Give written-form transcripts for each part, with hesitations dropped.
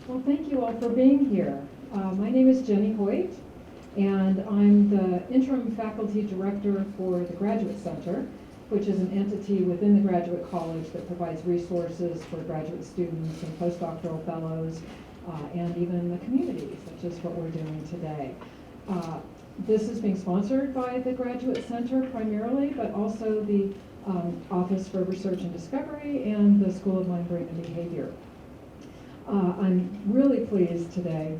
Well, thank you all for being here. My name is Jenny Hoyt, and I'm the interim faculty director for the Graduate Center, which is an entity within the Graduate College that provides resources for graduate students and postdoctoral fellows, and even the community, such as what we're doing today. This is being sponsored by the Graduate Center primarily, but also the Office for Research and Discovery and the School of Mind, Brain, and Behavior. I'm really pleased today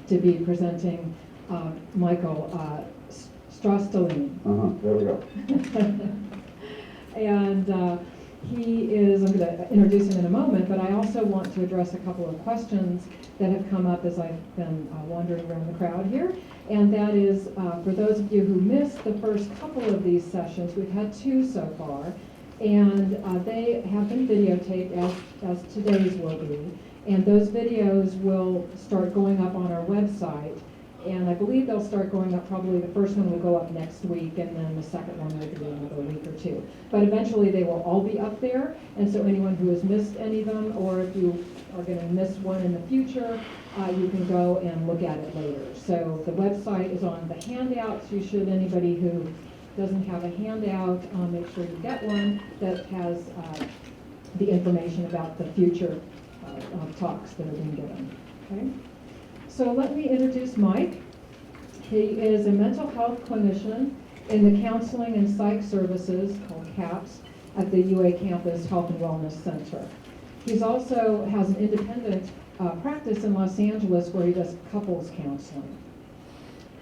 to be presenting Michael Strangstalien. There we go. And he is, I'm going to introduce him in a moment, but I also want to address a couple of questions that have come up as I've been wandering around the crowd here. And that is, for those of you who missed the first couple of these sessions, we've had two so far, and they have been videotaped as today's will be. And those videos will start going up on our website. And I believe they'll start going up, probably the first one will go up next week, and then the second one will be another week or two. But eventually they will all be up there, and so anyone who has missed any of them, or if you are going to miss one in the future, you can go and look at it later. So the website is on the handouts. You should, anybody who doesn't have a handout, make sure you get one that has the information about the future talks that are being given. Okay? So let me introduce Mike. He is a mental health clinician in the Counseling and Psych Services, called CAPS, at the UA Campus Health and Wellness Center. He also has an independent practice in Los Angeles where he does couples counseling.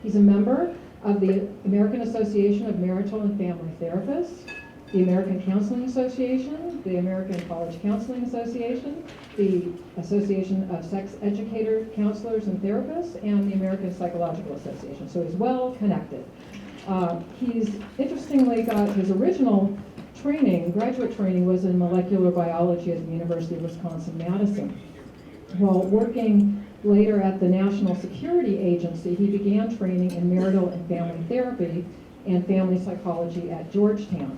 He's a member of the American Association of Marital and Family Therapists, the American Counseling Association, the American College Counseling Association, the Association of Sex Educator Counselors and Therapists, and the American Psychological Association. So he's well connected. He's interestingly got his original training, graduate training, was in molecular biology at the University of Wisconsin-Madison. While working later at the National Security Agency, he began training in marital and family therapy and family psychology at Georgetown.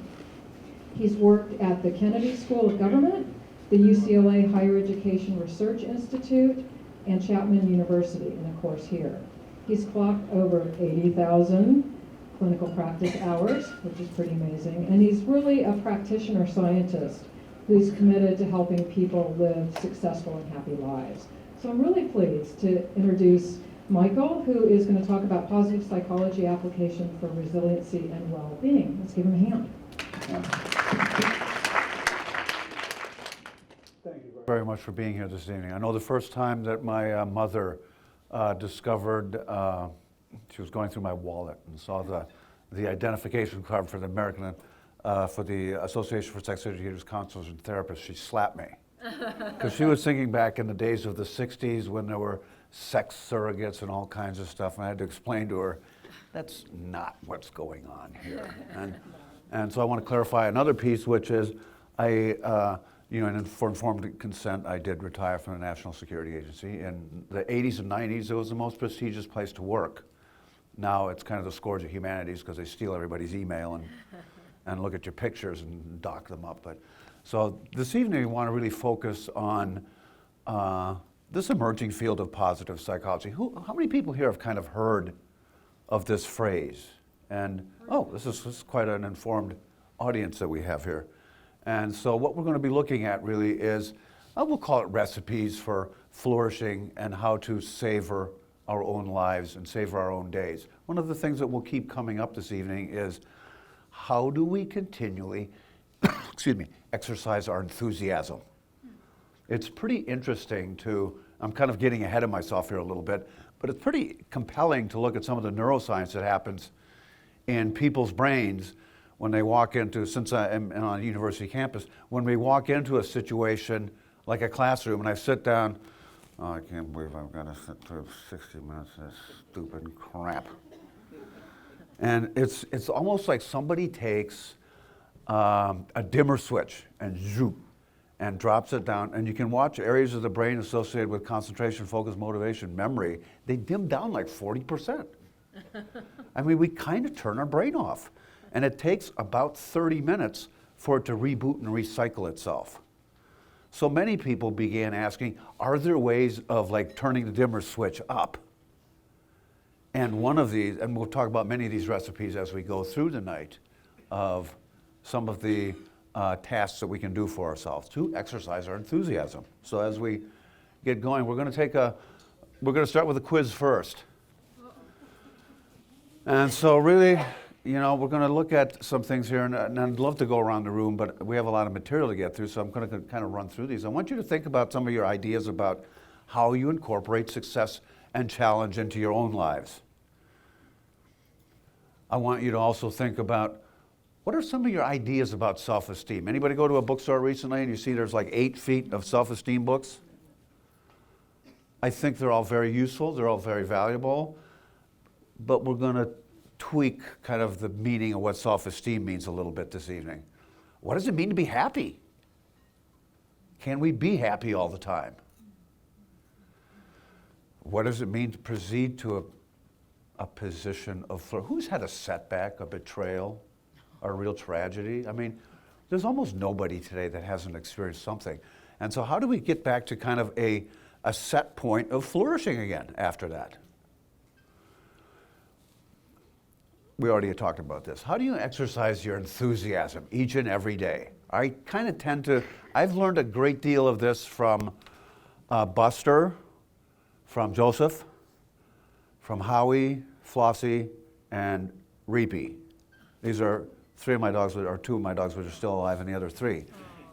He's worked at the Kennedy School of Government, the UCLA Higher Education Research Institute, and Chapman University, and of course here. He's clocked over 80,000 clinical practice hours, which is pretty amazing, and he's really a practitioner scientist who's committed to helping people live successful and happy lives. So I'm really pleased to introduce Michael, who is going to talk about positive psychology application for resiliency and well-being. Let's give him a hand. Thank you very much for being here this evening. I know the first time that my mother discovered, she was going through my wallet and saw the identification card for the American, for the Association for Sex Educators, Counselors, and Therapists. She slapped me. Because she was thinking back in the days of the 60s when there were sex surrogates and all kinds of stuff, and I had to explain to her, that's not what's going on here. And so I want to clarify another piece, which is and for informed consent, I did retire from the National Security Agency. In the 80s and 90s, it was the most prestigious place to work. Now it's kind of the Scourge of Humanities because they steal everybody's email and look at your pictures and dock them up. So this evening, we want to really focus on this emerging field of positive psychology. How many people here have kind of heard of this phrase? And, this is quite an informed audience that we have here. And so what we're going to be looking at really is, we'll call it recipes for flourishing and how to savor our own lives and savor our own days. One of the things that will keep coming up this evening is, how do we continually, exercise our enthusiasm? It's pretty interesting I'm kind of getting ahead of myself here a little bit, but it's pretty compelling to look at some of the neuroscience that happens in people's brains when they walk into, since I'm on a university campus, when we walk into a situation like a classroom and I sit down, I can't believe I've got to sit through 60 minutes of this stupid crap. And it's almost like somebody takes a dimmer switch and zoop, and drops it down, and you can watch areas of the brain associated with concentration, focus, motivation, memory, they dim down like 40%. I mean, we kind of turn our brain off. And it takes about 30 minutes for it to reboot and recycle itself. So many people began asking, are there ways of like turning the dimmer switch up? And one of these, and we'll talk about many of these recipes as we go through the night, of some of the tasks that we can do for ourselves to exercise our enthusiasm. So as we get going, we're going to start with a quiz first. And so really, you know, we're going to look at some things here, and I'd love to go around the room, but we have a lot of material to get through, so I'm going to kind of run through these. I want you to think about some of your ideas about how you incorporate success and challenge into your own lives. I want you to also think about, what are some of your ideas about self-esteem? Anybody go to a bookstore recently and you see there's like 8 feet of self-esteem books? I think they're all very useful, they're all very valuable, but we're going to tweak kind of the meaning of what self-esteem means a little bit this evening. What does it mean to be happy? Can we be happy all the time? What does it mean to proceed to a position of flourishing? Who's had a setback, a betrayal, a real tragedy? I mean, there's almost nobody today that hasn't experienced something. And so how do we get back to kind of a set point of flourishing again after that? We already talked about this. How do you exercise your enthusiasm each and every day? I kind of I've learned a great deal of this from Buster, from Joseph, from Howie, Flossie, and Reapy. These are 3 of my dogs, or 2 of my dogs, which are still alive, and the other 3.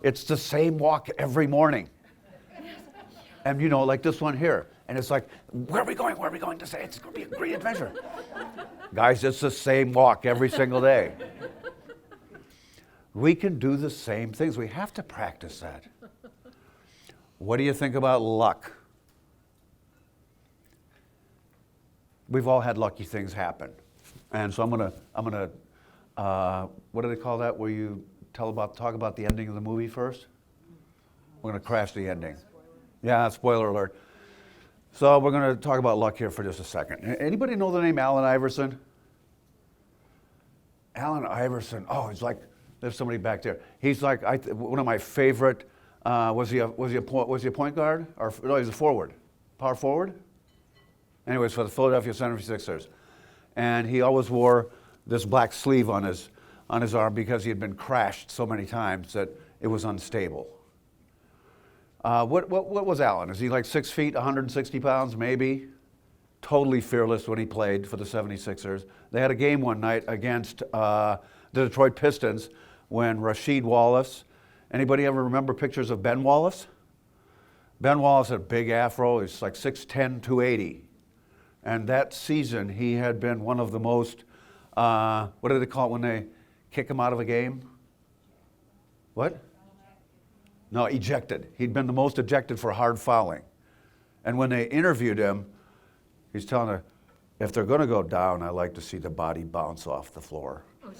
It's the same walk every morning. And you know, like this one here. And it's like, where are we going? Where are we going to say? It's going to be a great adventure. Guys, it's the same walk every single day. We can do the same things. We have to practice that. What do you think about luck? We've all had lucky things happen. And so I'm gonna what do they call that, where you talk about the ending of the movie first? We're gonna crash the ending. Yeah, spoiler alert. So we're going to talk about luck here for just a second. Anybody know the name Allen Iverson? Allen Iverson. Oh, he's like, there's somebody back there. He's like one of my favorite. Was he a point guard, or no? He's a forward, power forward. Anyways, for the Philadelphia 76ers, and he always wore this black sleeve on his arm because he had been crashed so many times that it was unstable. What was Allen? Is he like 6 feet, 160 pounds, maybe? Totally fearless when he played for the 76ers. They had a game one night against the Detroit Pistons when Rasheed Wallace, anybody ever remember pictures of Ben Wallace? Ben Wallace had a big afro. He's like 6'10", 280. And that season, he had been one of the most, what do they call it when they kick him out of a game? What? No, ejected. He'd been the most ejected for hard fouling. And when they interviewed him, he's telling her, if they're going to go down, I like to see the body bounce off the floor. Oh,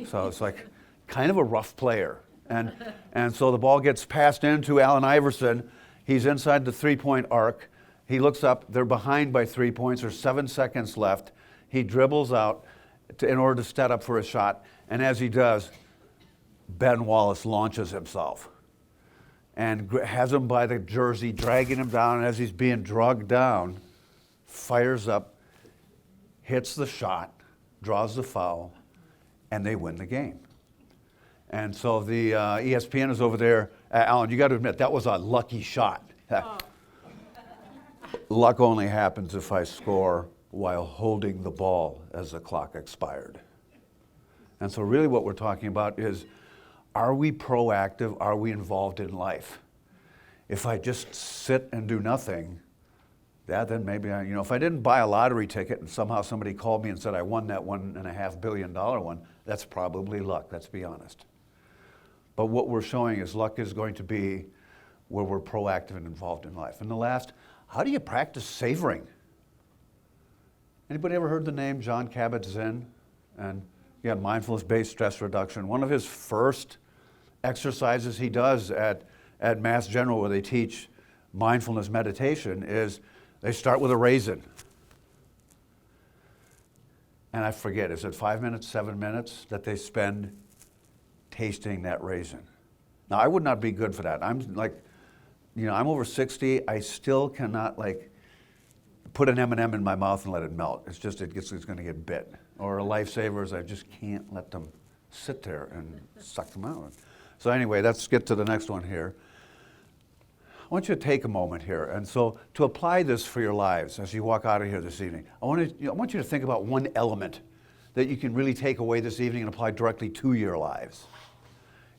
so it's like kind of a rough player. And so the ball gets passed into Allen Iverson. He's inside the three-point arc. He looks up. They're behind by 3 points. There's 7 seconds left. He dribbles out in order to set up for a shot. And as he does, Ben Wallace launches himself and has him by the jersey, dragging him down. And as he's being dragged down, fires up, hits the shot, draws the foul, and they win the game. And so the ESPN is over there. Alan, you got to admit, that was a lucky shot. Oh. Luck only happens if I score while holding the ball as the clock expired. And so really what we're talking about is, are we proactive? Are we involved in life? If I just sit and do nothing, then maybe if I didn't buy a lottery ticket and somehow somebody called me and said I won that $1.5 billion one, that's probably luck, let's be honest. But what we're showing is luck is going to be where we're proactive and involved in life. And the last, how do you practice savoring? Anybody ever heard the name John Kabat-Zinn? And mindfulness-based stress reduction. One of his first exercises he does at Mass General, where they teach mindfulness meditation, is they start with a raisin. And I forget, is it 5 minutes, 7 minutes that they spend tasting that raisin? Now, I would not be good for that. I'm like, I'm over 60, I still cannot put an M&M in my mouth and let it melt. It's going to get bit. Or lifesavers, I just can't let them sit there and suck them out. So anyway, let's get to the next one here. I want you to take a moment here. And so to apply this for your lives as you walk out of here this evening, I want you to think about one element that you can really take away this evening and apply directly to your lives.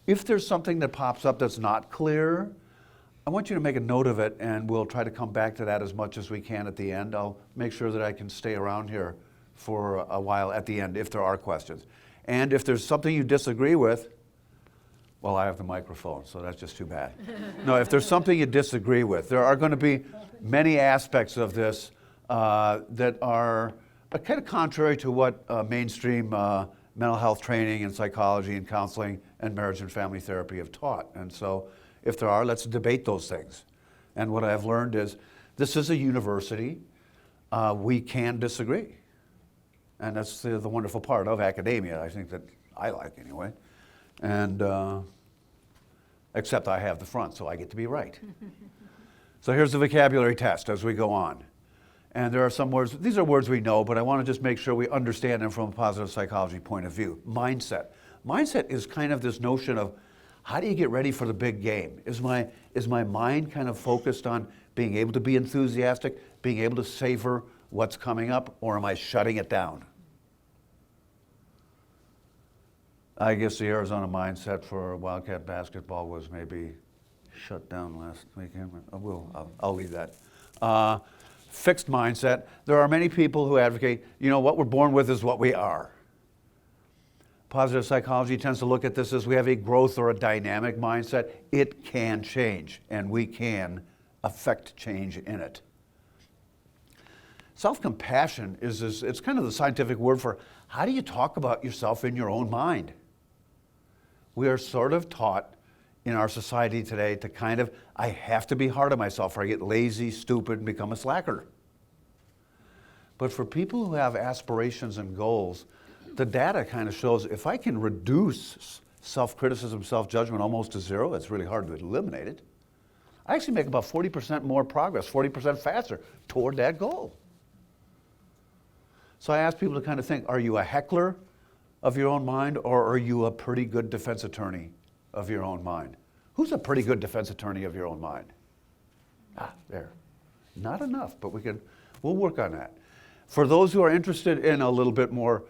If there's something that pops up that's not clear, I want you to make a note of it, and we'll try to come back to that as much as we can at the end. I'll make sure that I can stay around here for a while at the end if there are questions. And if there's something you disagree with, well, I have the microphone, so that's just too bad. No, if there's something you disagree with, there are going to be many aspects of this that are kind of contrary to what mainstream mental health training and psychology and counseling and marriage and family therapy have taught. And so if there are, let's debate those things. And what I've learned is this is a university. We can disagree. And that's the wonderful part of academia, I think, that I like anyway. And except I have the front, so I get to be right. So here's the vocabulary test as we go on. And there are some words, these are words we know, but I want to just make sure we understand them from a positive psychology point of view. Mindset. Mindset is kind of this notion of how do you get ready for the big game? Is my mind kind of focused on being able to be enthusiastic, being able to savor what's coming up, or am I shutting it down? I guess the Arizona mindset for Wildcat basketball was maybe shut down last weekend. I'll leave that. Fixed mindset. There are many people who advocate, what we're born with is what we are. Positive psychology tends to look at this as we have a growth or a dynamic mindset. It can change, and we can affect change in it. Self-compassion it's kind of the scientific word for how do you talk about yourself in your own mind? We are sort of taught in our society today to I have to be hard on myself or I get lazy, stupid, and become a slacker. But for people who have aspirations and goals, the data kind of shows if I can reduce self-criticism, self-judgment almost to zero, it's really hard to eliminate it. I actually make about 40% more progress, 40% faster toward that goal. So I ask people to kind of think, are you a heckler of your own mind, or are you a pretty good defense attorney of your own mind? Who's a pretty good defense attorney of your own mind? There. Not enough, but we'll work on that. For those who are interested in a little bit more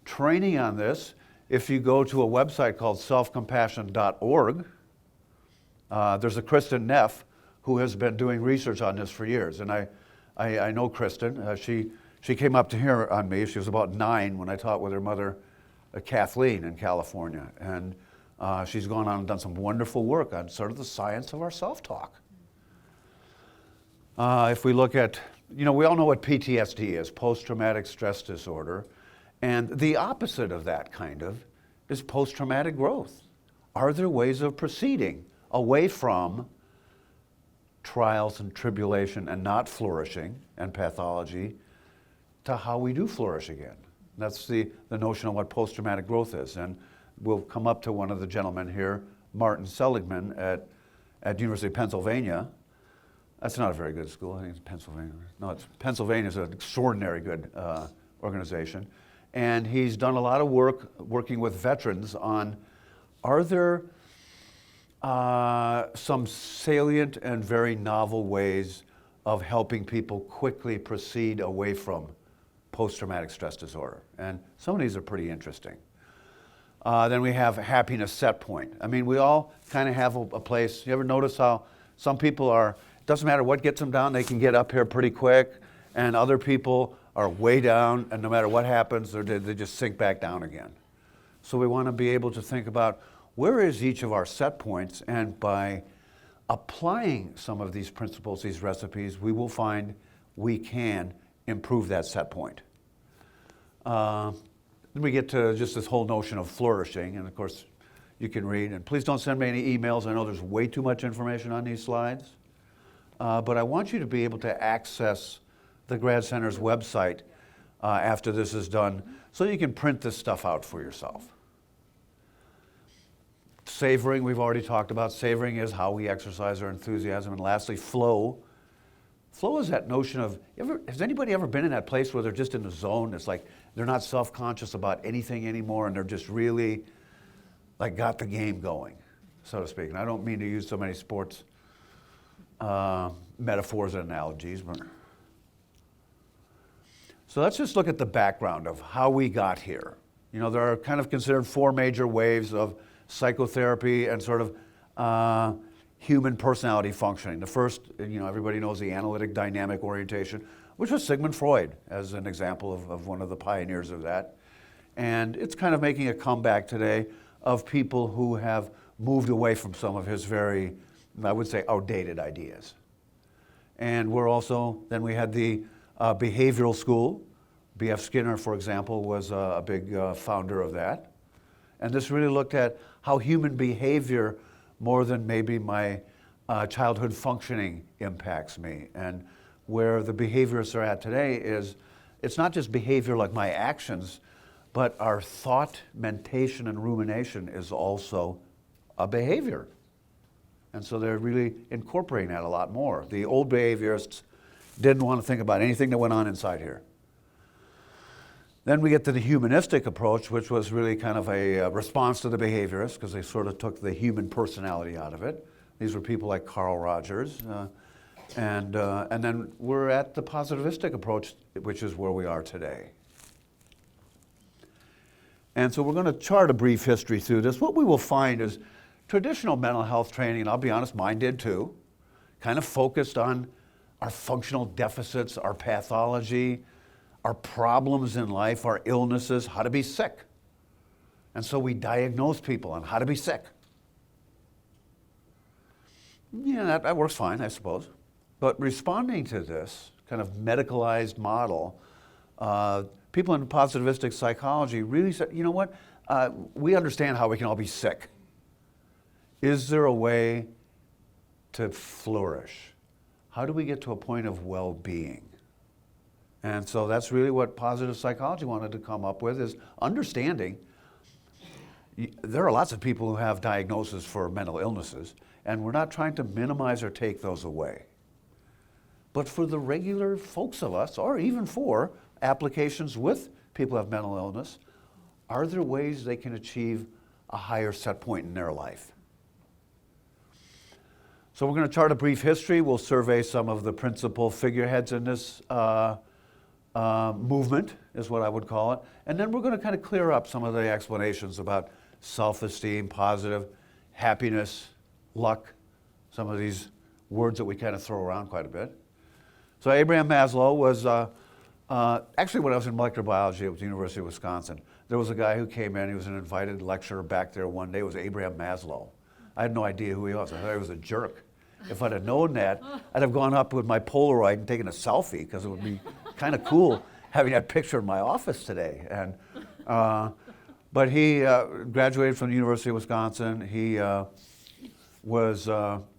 training on this, if you go to a website called selfcompassion.org, there's a Kristen Neff who has been doing research on this for years. And I know Kristen. She came up to here on me. She was about 9 when I taught with her mother, Kathleen, in California. And she's gone on and done some wonderful work on sort of the science of our self-talk. If we look at, we all know what PTSD is, post-traumatic stress disorder. And the opposite of that is post-traumatic growth. Are there ways of proceeding away from trials and tribulation and not flourishing and pathology to how we do flourish again? That's the notion of what post-traumatic growth is. And we'll come up to one of the gentlemen here, Martin Seligman at University of Pennsylvania. That's not a very good school. I think it's Pennsylvania. No, Pennsylvania is an extraordinary good organization. And he's done a lot of work working with veterans on, are there some salient and very novel ways of helping people quickly proceed away from post-traumatic stress disorder? And some of these are pretty interesting. Then we have happiness set point. I mean, we all kind of have a place. You ever notice how some people it doesn't matter what gets them down, they can get up here pretty quick, and other people are way down, and no matter what happens, they just sink back down again. So we want to be able to think about where is each of our set points, and by applying some of these principles, these recipes, we will find we can improve that set point. Then we get to just this whole notion of flourishing, and of course you can read, and please don't send me any emails. I know there's way too much information on these slides, but I want you to be able to access the Grad Center's website after this is done so you can print this stuff out for yourself. Savoring, we've already talked about. Savoring is how we exercise our enthusiasm. And lastly, flow. Flow is that notion of, has anybody ever been in that place where they're just in the zone? It's like they're not self-conscious about anything anymore, and they're just really like got the game going, so to speak. And I don't mean to use so many sports metaphors and analogies, but so let's just look at the background of how we got here. You know, there are kind of considered four major waves of psychotherapy and sort of human personality functioning. The first, you know, everybody knows the analytic dynamic orientation, which was Sigmund Freud as an example of one of the pioneers of that. And it's kind of making a comeback today of people who have moved away from some of his very, I would say, outdated ideas. And then we had the behavioral school. B.F. Skinner, for example, was a big founder of that. And this really looked at how human behavior, more than maybe my childhood functioning, impacts me. And where the behaviorists are at today is, it's not just behavior like my actions, but our thought, mentation, and rumination is also a behavior. And so they're really incorporating that a lot more. The old behaviorists didn't want to think about anything that went on inside here. Then we get to the humanistic approach, which was really kind of a response to the behaviorists, because they sort of took the human personality out of it. These were people like Carl Rogers. And then we're at the positivistic approach, which is where we are today. And so we're going to chart a brief history through this. What we will find is traditional mental health training, and I'll be honest, mine did too, kind of focused on our functional deficits, our pathology, our problems in life, our illnesses, how to be sick. And so we diagnose people on how to be sick. Yeah, that works fine, I suppose. But responding to this kind of medicalized model, people in positivistic psychology really said, you know what, we understand how we can all be sick. Is there a way to flourish? How do we get to a point of well-being? And so that's really what positive psychology wanted to come up with, is understanding. There are lots of people who have diagnoses for mental illnesses, and we're not trying to minimize or take those away. But for the regular folks of us, or even for applications with people who have mental illness, are there ways they can achieve a higher set point in their life? So we're going to chart a brief history. We'll survey some of the principal figureheads in this movement, is what I would call it. And then we're going to kind of clear up some of the explanations about self-esteem, positive, happiness, luck, some of these words that we kind of throw around quite a bit. So Abraham Maslow was, actually when I was in molecular biology at the University of Wisconsin, there was a guy who came in, he was an invited lecturer back there one day. It was Abraham Maslow. I had no idea who he was. I thought he was a jerk. If I'd have known that, I'd have gone up with my Polaroid and taken a selfie, because it would be kind of cool having that picture in my office today. And, but he graduated from the University of Wisconsin. He was,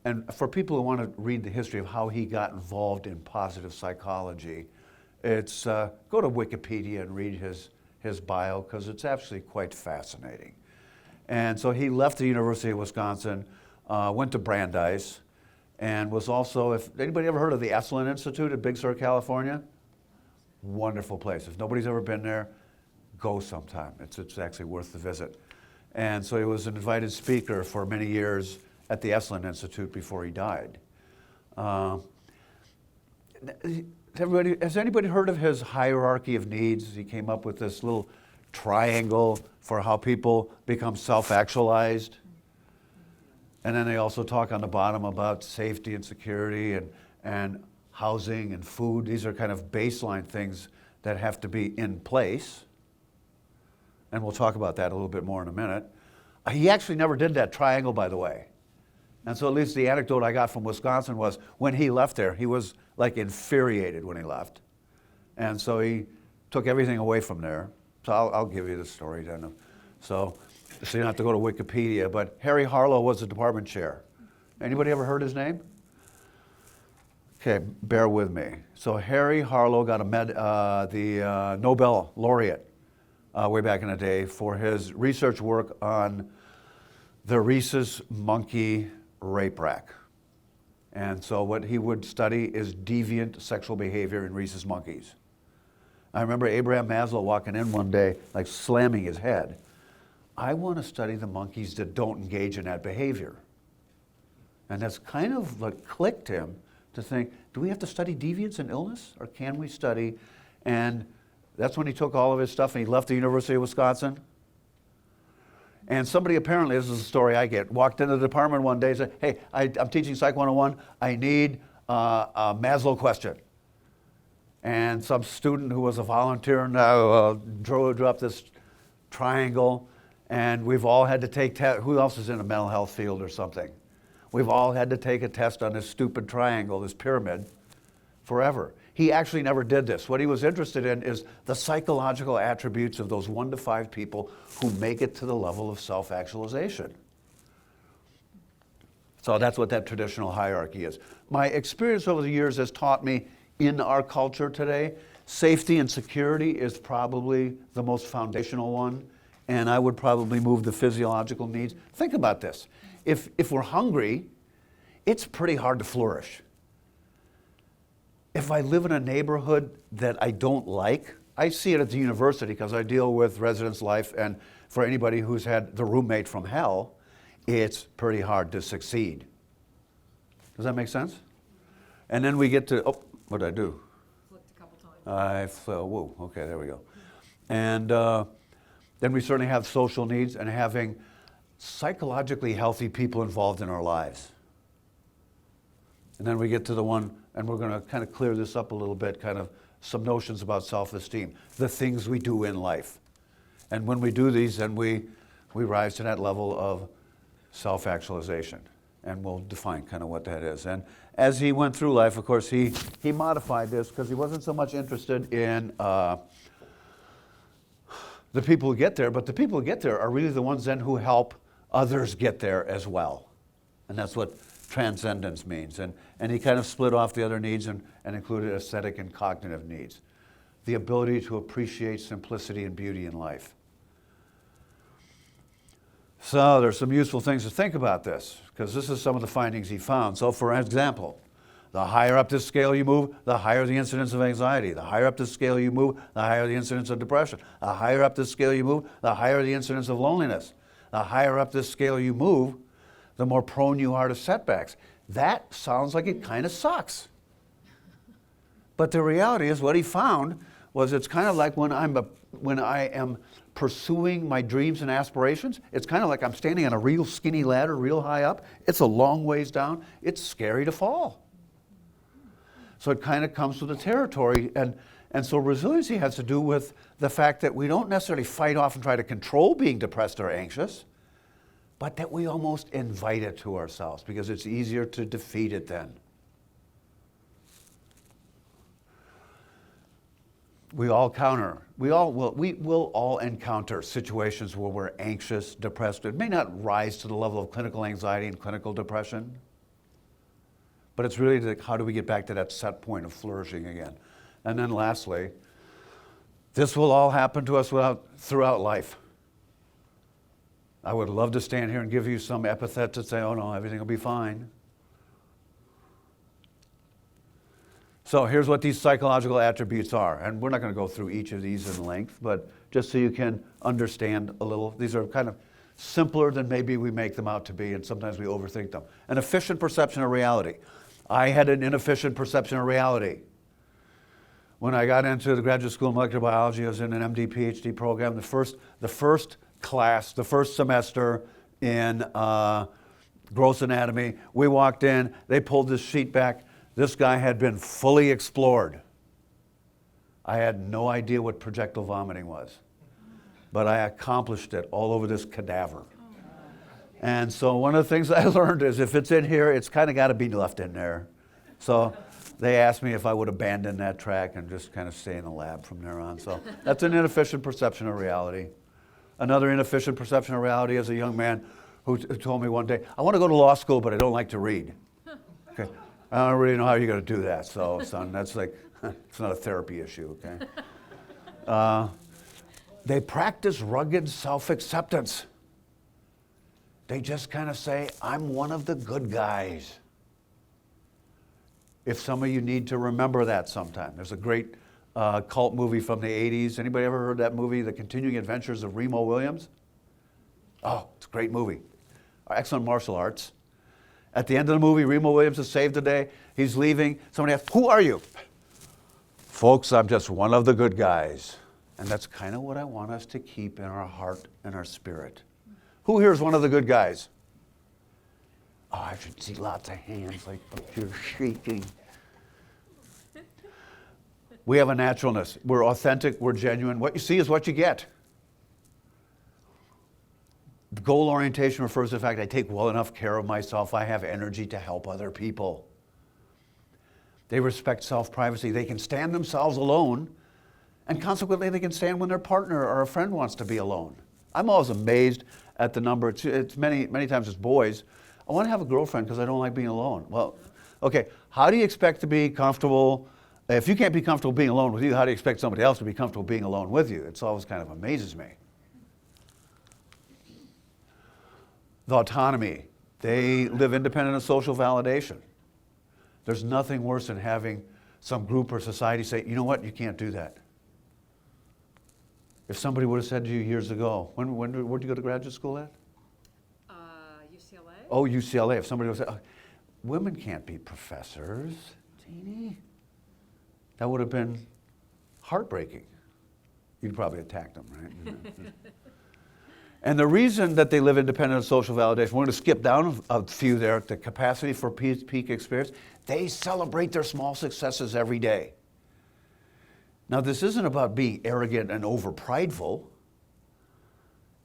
and for people who want to read the history of how he got involved in positive psychology, it's go to Wikipedia and read his bio, because it's actually quite fascinating. And so he left the University of Wisconsin, went to Brandeis, and was also, if anybody ever heard of the Esalen Institute at Big Sur, California? Wonderful place. If nobody's ever been there, go sometime. It's actually worth the visit. And so he was an invited speaker for many years at the Esalen Institute before he died. Has anybody heard of his hierarchy of needs? He came up with this little triangle for how people become self-actualized. And then they also talk on the bottom about safety and security and housing and food. These are kind of baseline things that have to be in place. And we'll talk about that a little bit more in a minute. He actually never did that triangle, by the way. And so at least the anecdote I got from Wisconsin was when he left there, he was like infuriated when he left. And so he took everything away from there. So I'll give you the story then. So you don't have to go to Wikipedia, but Harry Harlow was the department chair. Anybody ever heard his name? Okay, bear with me. So Harry Harlow got the Nobel laureate way back in the day for his research work on the rhesus monkey rape rack. And so what he would study is deviant sexual behavior in rhesus monkeys. I remember Abraham Maslow walking in one day, like slamming his head. I want to study the monkeys that don't engage in that behavior. And that's kind of what clicked him to think, do we have to study deviance and illness, or can we study? And that's when he took all of his stuff and he left the University of Wisconsin. And somebody apparently, this is the story I get, walked into the department one day and said, hey, I'm teaching Psych 101, I need a Maslow question. And some student who was a volunteer now drew up this triangle, and we've all had to take tests. Who else is in a mental health field or something? We've all had to take a test on this stupid triangle, this pyramid, forever. He actually never did this. What he was interested in is the psychological attributes of those 1 to 5 people who make it to the level of self-actualization. So that's what that traditional hierarchy is. My experience over the years has taught me, in our culture today, safety and security is probably the most foundational one, and I would probably move the physiological needs. Think about this. If we're hungry, it's pretty hard to flourish. If I live in a neighborhood that I don't like, I see it at the university because I deal with residence life, and for anybody who's had the roommate from hell, it's pretty hard to succeed. Does that make sense? And then we get to, oh, what did I do? Flipped a couple times. Whoa, okay, there we go. And then we certainly have social needs and having psychologically healthy people involved in our lives. And then we get to the one, and we're going to kind of clear this up a little bit, kind of some notions about self-esteem, the things we do in life. And when we do these, then we rise to that level of self-actualization. And we'll define kind of what that is. And as he went through life, of course, he modified this because he wasn't so much interested in the people who get there, but the people who get there are really the ones then who help others get there as well. And that's what transcendence means. And he kind of split off the other needs and included aesthetic and cognitive needs. The ability to appreciate simplicity and beauty in life. So there's some useful things to think about this, because this is some of the findings he found. So for example, the higher up this scale you move, the higher the incidence of anxiety. The higher up this scale you move, the higher the incidence of depression. The higher up this scale you move, the higher the incidence of loneliness. The higher up this scale you move, the more prone you are to setbacks. That sounds like it kind of sucks. But the reality is what he found was it's kind of like when I am pursuing my dreams and aspirations, it's kind of like I'm standing on a real skinny ladder real high up. It's a long ways down. It's scary to fall. So it kind of comes with the territory. And so resiliency has to do with the fact that we don't necessarily fight off and try to control being depressed or anxious, but that we almost invite it to ourselves because it's easier to defeat it then. We will all encounter situations where we're anxious, depressed. It may not rise to the level of clinical anxiety and clinical depression, but it's really how do we get back to that set point of flourishing again? And then lastly, this will all happen to us throughout life. I would love to stand here and give you some epithet to say, oh no, everything will be fine. So here's what these psychological attributes are. And we're not going to go through each of these in length, but just so you can understand a little. These are kind of simpler than maybe we make them out to be, and sometimes we overthink them. An efficient perception of reality. I had an inefficient perception of reality. When I got into the graduate school of molecular biology, I was in an MD, PhD program. The first class, the first semester in gross anatomy, we walked in, they pulled this sheet back. This guy had been fully explored. I had no idea what projectile vomiting was, but I accomplished it all over this cadaver. And so one of the things I learned is if it's in here, it's kind of got to be left in there. So they asked me if I would abandon that track and just kind of stay in the lab from there on. So that's an inefficient perception of reality. Another inefficient perception of reality is a young man who told me one day, I want to go to law school, but I don't like to read. Okay. I don't really know how you're going to do that. So, son, that's like, it's not a therapy issue, okay? They practice rugged self-acceptance. They just kind of say, I'm one of the good guys. If some of you need to remember that sometime. There's a great cult movie from the 80s. Anybody ever heard that movie, The Continuing Adventures of Remo Williams? Oh, it's a great movie. Excellent martial arts. At the end of the movie, Remo Williams is saved the day. He's leaving. Somebody asks, who are you? Folks, I'm just one of the good guys. And that's kind of what I want us to keep in our heart and our spirit. Who here is one of the good guys? Oh, I should see lots of hands like you're shaking. We have a naturalness. We're authentic. We're genuine. What you see is what you get. Goal orientation refers to the fact I take well enough care of myself. I have energy to help other people. They respect self-privacy. They can stand themselves alone, and consequently they can stand when their partner or a friend wants to be alone. I'm always amazed at the number. It's many times it's boys. I want to have a girlfriend because I don't like being alone. Well, okay, how do you expect to be comfortable? If you can't be comfortable being alone with you, how do you expect somebody else to be comfortable being alone with you? It's always kind of amazes me. The autonomy. They live independent of social validation. There's nothing worse than having some group or society say, you know what, you can't do that. If somebody would have said to you years ago, where'd you go to graduate school at? UCLA. Oh, UCLA. If somebody would have said, women can't be professors, Jeannie. That would have been heartbreaking. You'd probably attack them, right? And the reason that they live independent of social validation, we're going to skip down a few there, the capacity for peak experience. They celebrate their small successes every day. Now, this isn't about being arrogant and over-prideful.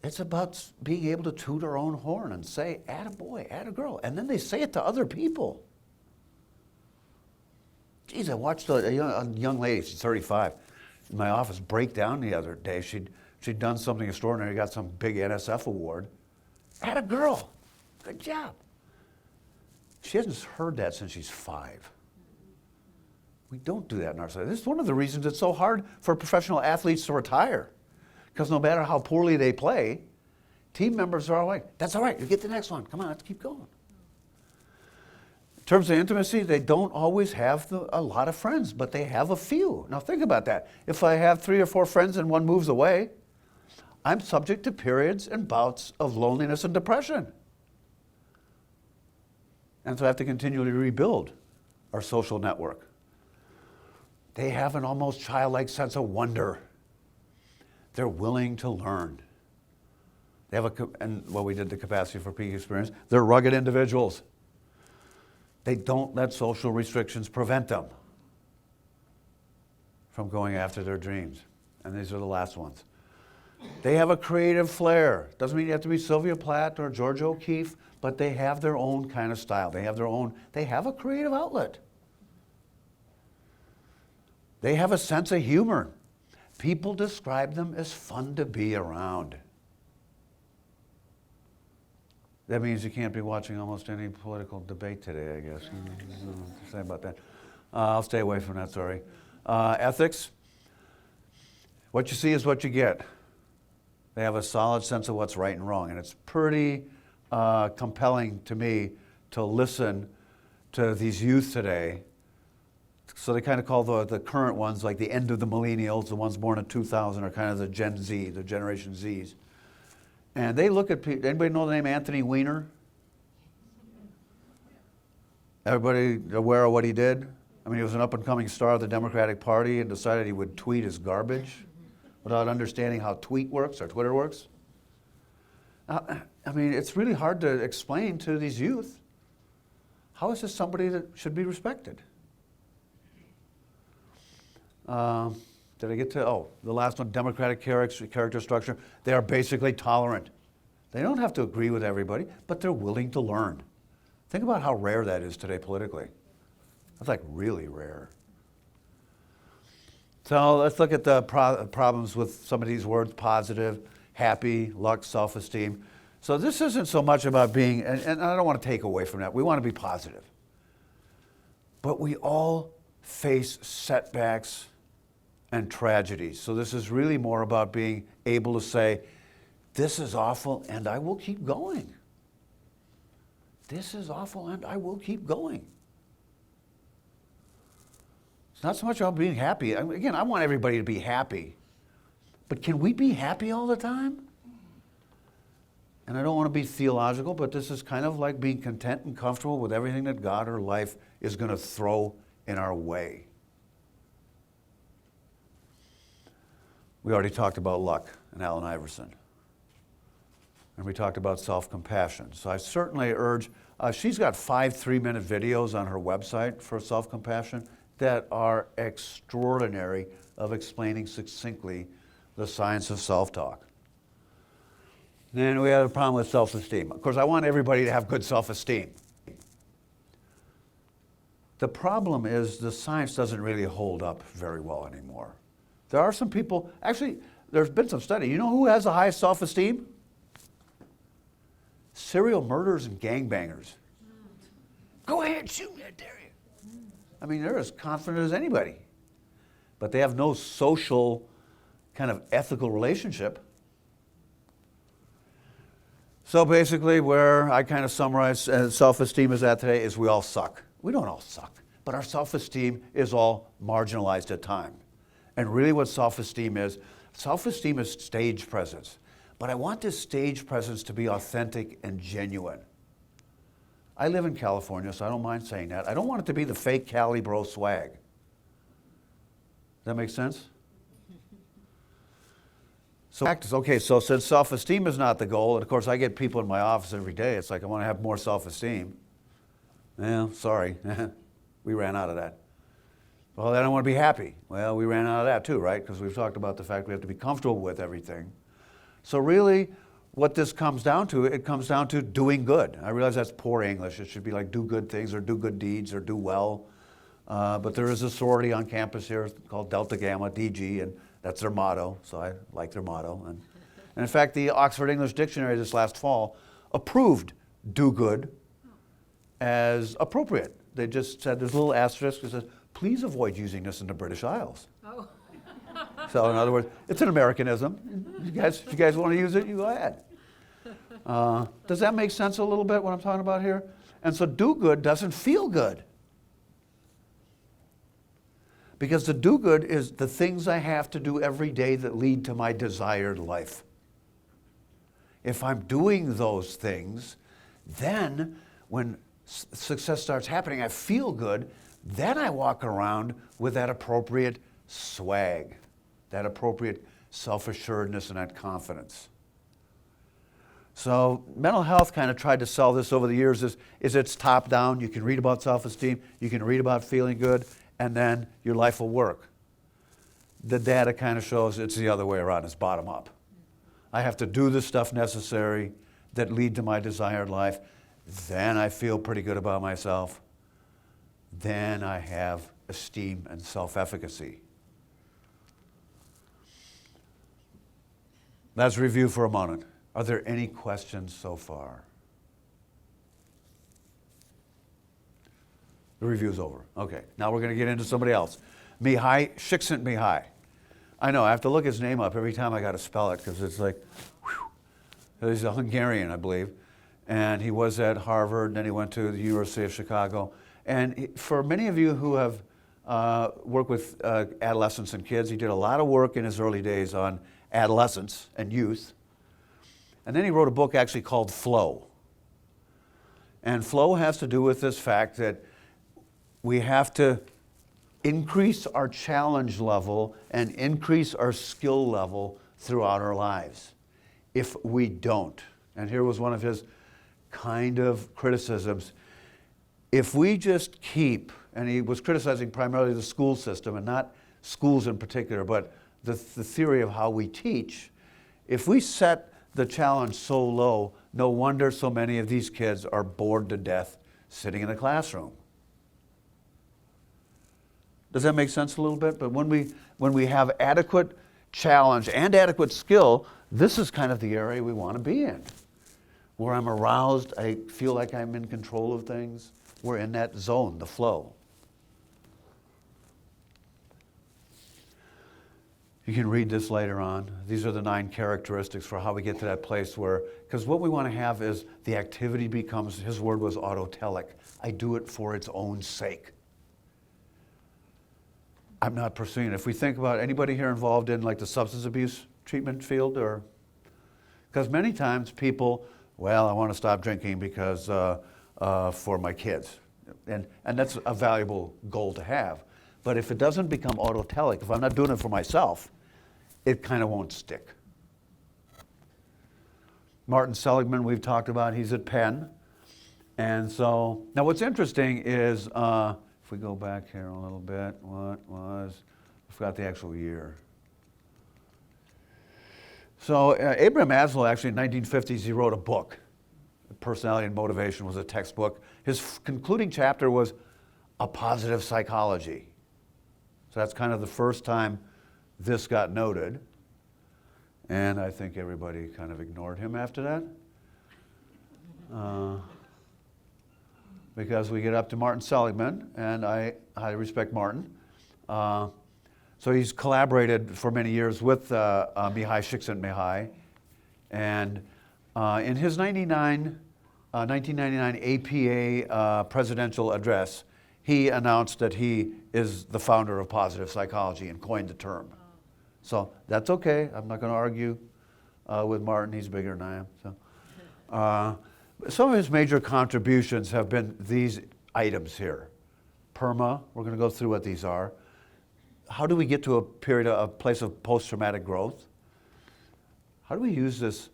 It's about being able to toot our own horn and say, attaboy, attagirl. And then they say it to other people. Geez, I watched a young lady, she's 35, in my office break down the other day. She'd done something extraordinary, got some big NSF award. Attagirl, good job. She hasn't heard that since she's 5. We don't do that in our society. This is one of the reasons it's so hard for professional athletes to retire. Because no matter how poorly they play, team members are all like, that's all right, you get the next one. Come on, let's keep going. In terms of intimacy, they don't always have a lot of friends, but they have a few. Now think about that. If I have 3 or 4 friends and one moves away, I'm subject to periods and bouts of loneliness and depression. And so I have to continually rebuild our social network. They have an almost childlike sense of wonder. They're willing to learn. They have we did the capacity for peak experience. They're rugged individuals. They don't let social restrictions prevent them from going after their dreams. And these are the last ones. They have a creative flair. Doesn't mean you have to be Sylvia Plath or Georgia O'Keeffe, but they have their own kind of style. They have a creative outlet. They have a sense of humor. People describe them as fun to be around. That means you can't be watching almost any political debate today, I guess. Say about that. I'll stay away from that, sorry. Ethics. What you see is what you get. They have a solid sense of what's right and wrong, and it's pretty compelling to me to listen to these youth today. So they kind of call the current ones, like the end of the millennials, the ones born in 2000 are kind of the Gen Z, the Generation Zs. And they look at people, anybody know the name Anthony Weiner? Everybody aware of what he did? I mean, he was an up-and-coming star of the Democratic Party and decided he would tweet his garbage without understanding how tweet works or Twitter works. I mean, it's really hard to explain to these youth, how is this somebody that should be respected? Did I get to, the last one, democratic character structure. They are basically tolerant. They don't have to agree with everybody, but they're willing to learn. Think about how rare that is today politically. That's like really rare. So let's look at the problems with some of these words: positive, happy, luck, self-esteem. So this isn't so much about being, and I don't want to take away from that. We want to be positive. But we all face setbacks and tragedies. So this is really more about being able to say, this is awful and I will keep going. this is awful and I will keep going. It's not so much about being happy. Again, I want everybody to be happy. But can we be happy all the time? And I don't want to be theological, but this is kind of like being content and comfortable with everything that God or life is going to throw in our way. We already talked about luck and Allen Iverson. And we talked about self-compassion. So I certainly urge, she's got 5 3-minute videos on her website for self-compassion that are extraordinary of explaining succinctly the science of self-talk. Then we have a problem with self-esteem. Of course, I want everybody to have good self-esteem. The problem is the science doesn't really hold up very well anymore. There are some people, actually, there's been some study. You know who has the highest self-esteem? Serial murderers and gangbangers. Go ahead, shoot me, I dare you. I mean, they're as confident as anybody. But they have no social kind of ethical relationship. So basically, where I kind of summarize self-esteem is at today is we all suck. We don't all suck, but our self-esteem is all marginalized at times. And really what self-esteem is stage presence. But I want this stage presence to be authentic and genuine. I live in California, so I don't mind saying that. I don't want it to be the fake Cali bro swag. Does that make sense? So practice, okay, so since self-esteem is not the goal, and of course I get people in my office every day, it's like I want to have more self-esteem. Well, sorry, we ran out of that. Well, then I want to be happy. Well, we ran out of that too, right? Because we've talked about the fact we have to be comfortable with everything. So really, what this comes down to, it comes down to doing good. I realize that's poor English. It should be like do good things or do good deeds or do well. But there is a sorority on campus here called Delta Gamma, DG, and that's their motto, so I like their motto. And in fact, the Oxford English Dictionary this last fall approved do good as appropriate. They just said there's a little asterisk that says, please avoid using this in the British Isles. Oh. So in other words, it's an Americanism. If you guys want to use it, you go ahead. Does that make sense a little bit, what I'm talking about here? And so do good doesn't feel good. Because the do good is the things I have to do every day that lead to my desired life. If I'm doing those things, then when success starts happening, I feel good, then I walk around with that appropriate swag, that appropriate self-assuredness and that confidence. So mental health kind of tried to sell this over the years is it's top down. You can read about self-esteem, you can read about feeling good, and then your life will work. The data kind of shows it's the other way around, it's bottom up. I have to do the stuff necessary that lead to my desired life, then I feel pretty good about myself, then I have esteem and self-efficacy. Let's review for a moment. Are there any questions so far? The review's over. Okay, now we're going to get into somebody else. Mihai Csikszentmihalyi. I know, I have to look his name up every time I got to spell it because it's like, whew. He's a Hungarian, I believe. And he was at Harvard, then he went to the University of Chicago. And for many of you who have worked with adolescents and kids, he did a lot of work in his early days on adolescence and youth. And then he wrote a book actually called Flow. And flow has to do with this fact that we have to increase our challenge level and increase our skill level throughout our lives. If we don't, and here was one of his kind of criticisms, if we just keep, and he was criticizing primarily the school system and not schools in particular, but the theory of how we teach, if we set the challenge so low, no wonder so many of these kids are bored to death sitting in a classroom. Does that make sense a little bit? But when we have adequate challenge and adequate skill, this is kind of the area we want to be in. Where I'm aroused, I feel like I'm in control of things. We're in that zone, the flow. You can read this later on. These are the 9 characteristics for how we get to that place where, because what we want to have is the activity becomes, his word was autotelic. I do it for its own sake. I'm not pursuing it. If we think about anybody here involved in like the substance abuse treatment field, or, because many times people, well, I want to stop drinking because for my kids. And that's a valuable goal to have. But if it doesn't become autotelic, if I'm not doing it for myself, it kind of won't stick. Martin Seligman, we've talked about, he's at Penn. And so, now what's interesting is, if we go back here a little bit, I forgot the actual year. So Abraham Maslow, actually in 1950s, he wrote a book. Personality and Motivation was a textbook. His concluding chapter was a positive psychology. So that's kind of the first time this got noted. And I think everybody kind of ignored him after that. Because we get up to Martin Seligman, and I highly respect Martin. So he's collaborated for many years with Mihai Csikszentmihalyi. And in his 1999 APA presidential address, he announced that he is the founder of positive psychology and coined the term. So that's okay. I'm not going to argue with Martin. He's bigger than I am. So, some of his major contributions have been these items here. PERMA, we're going to go through what these are. How do we get to a place of post-traumatic growth? How do we use this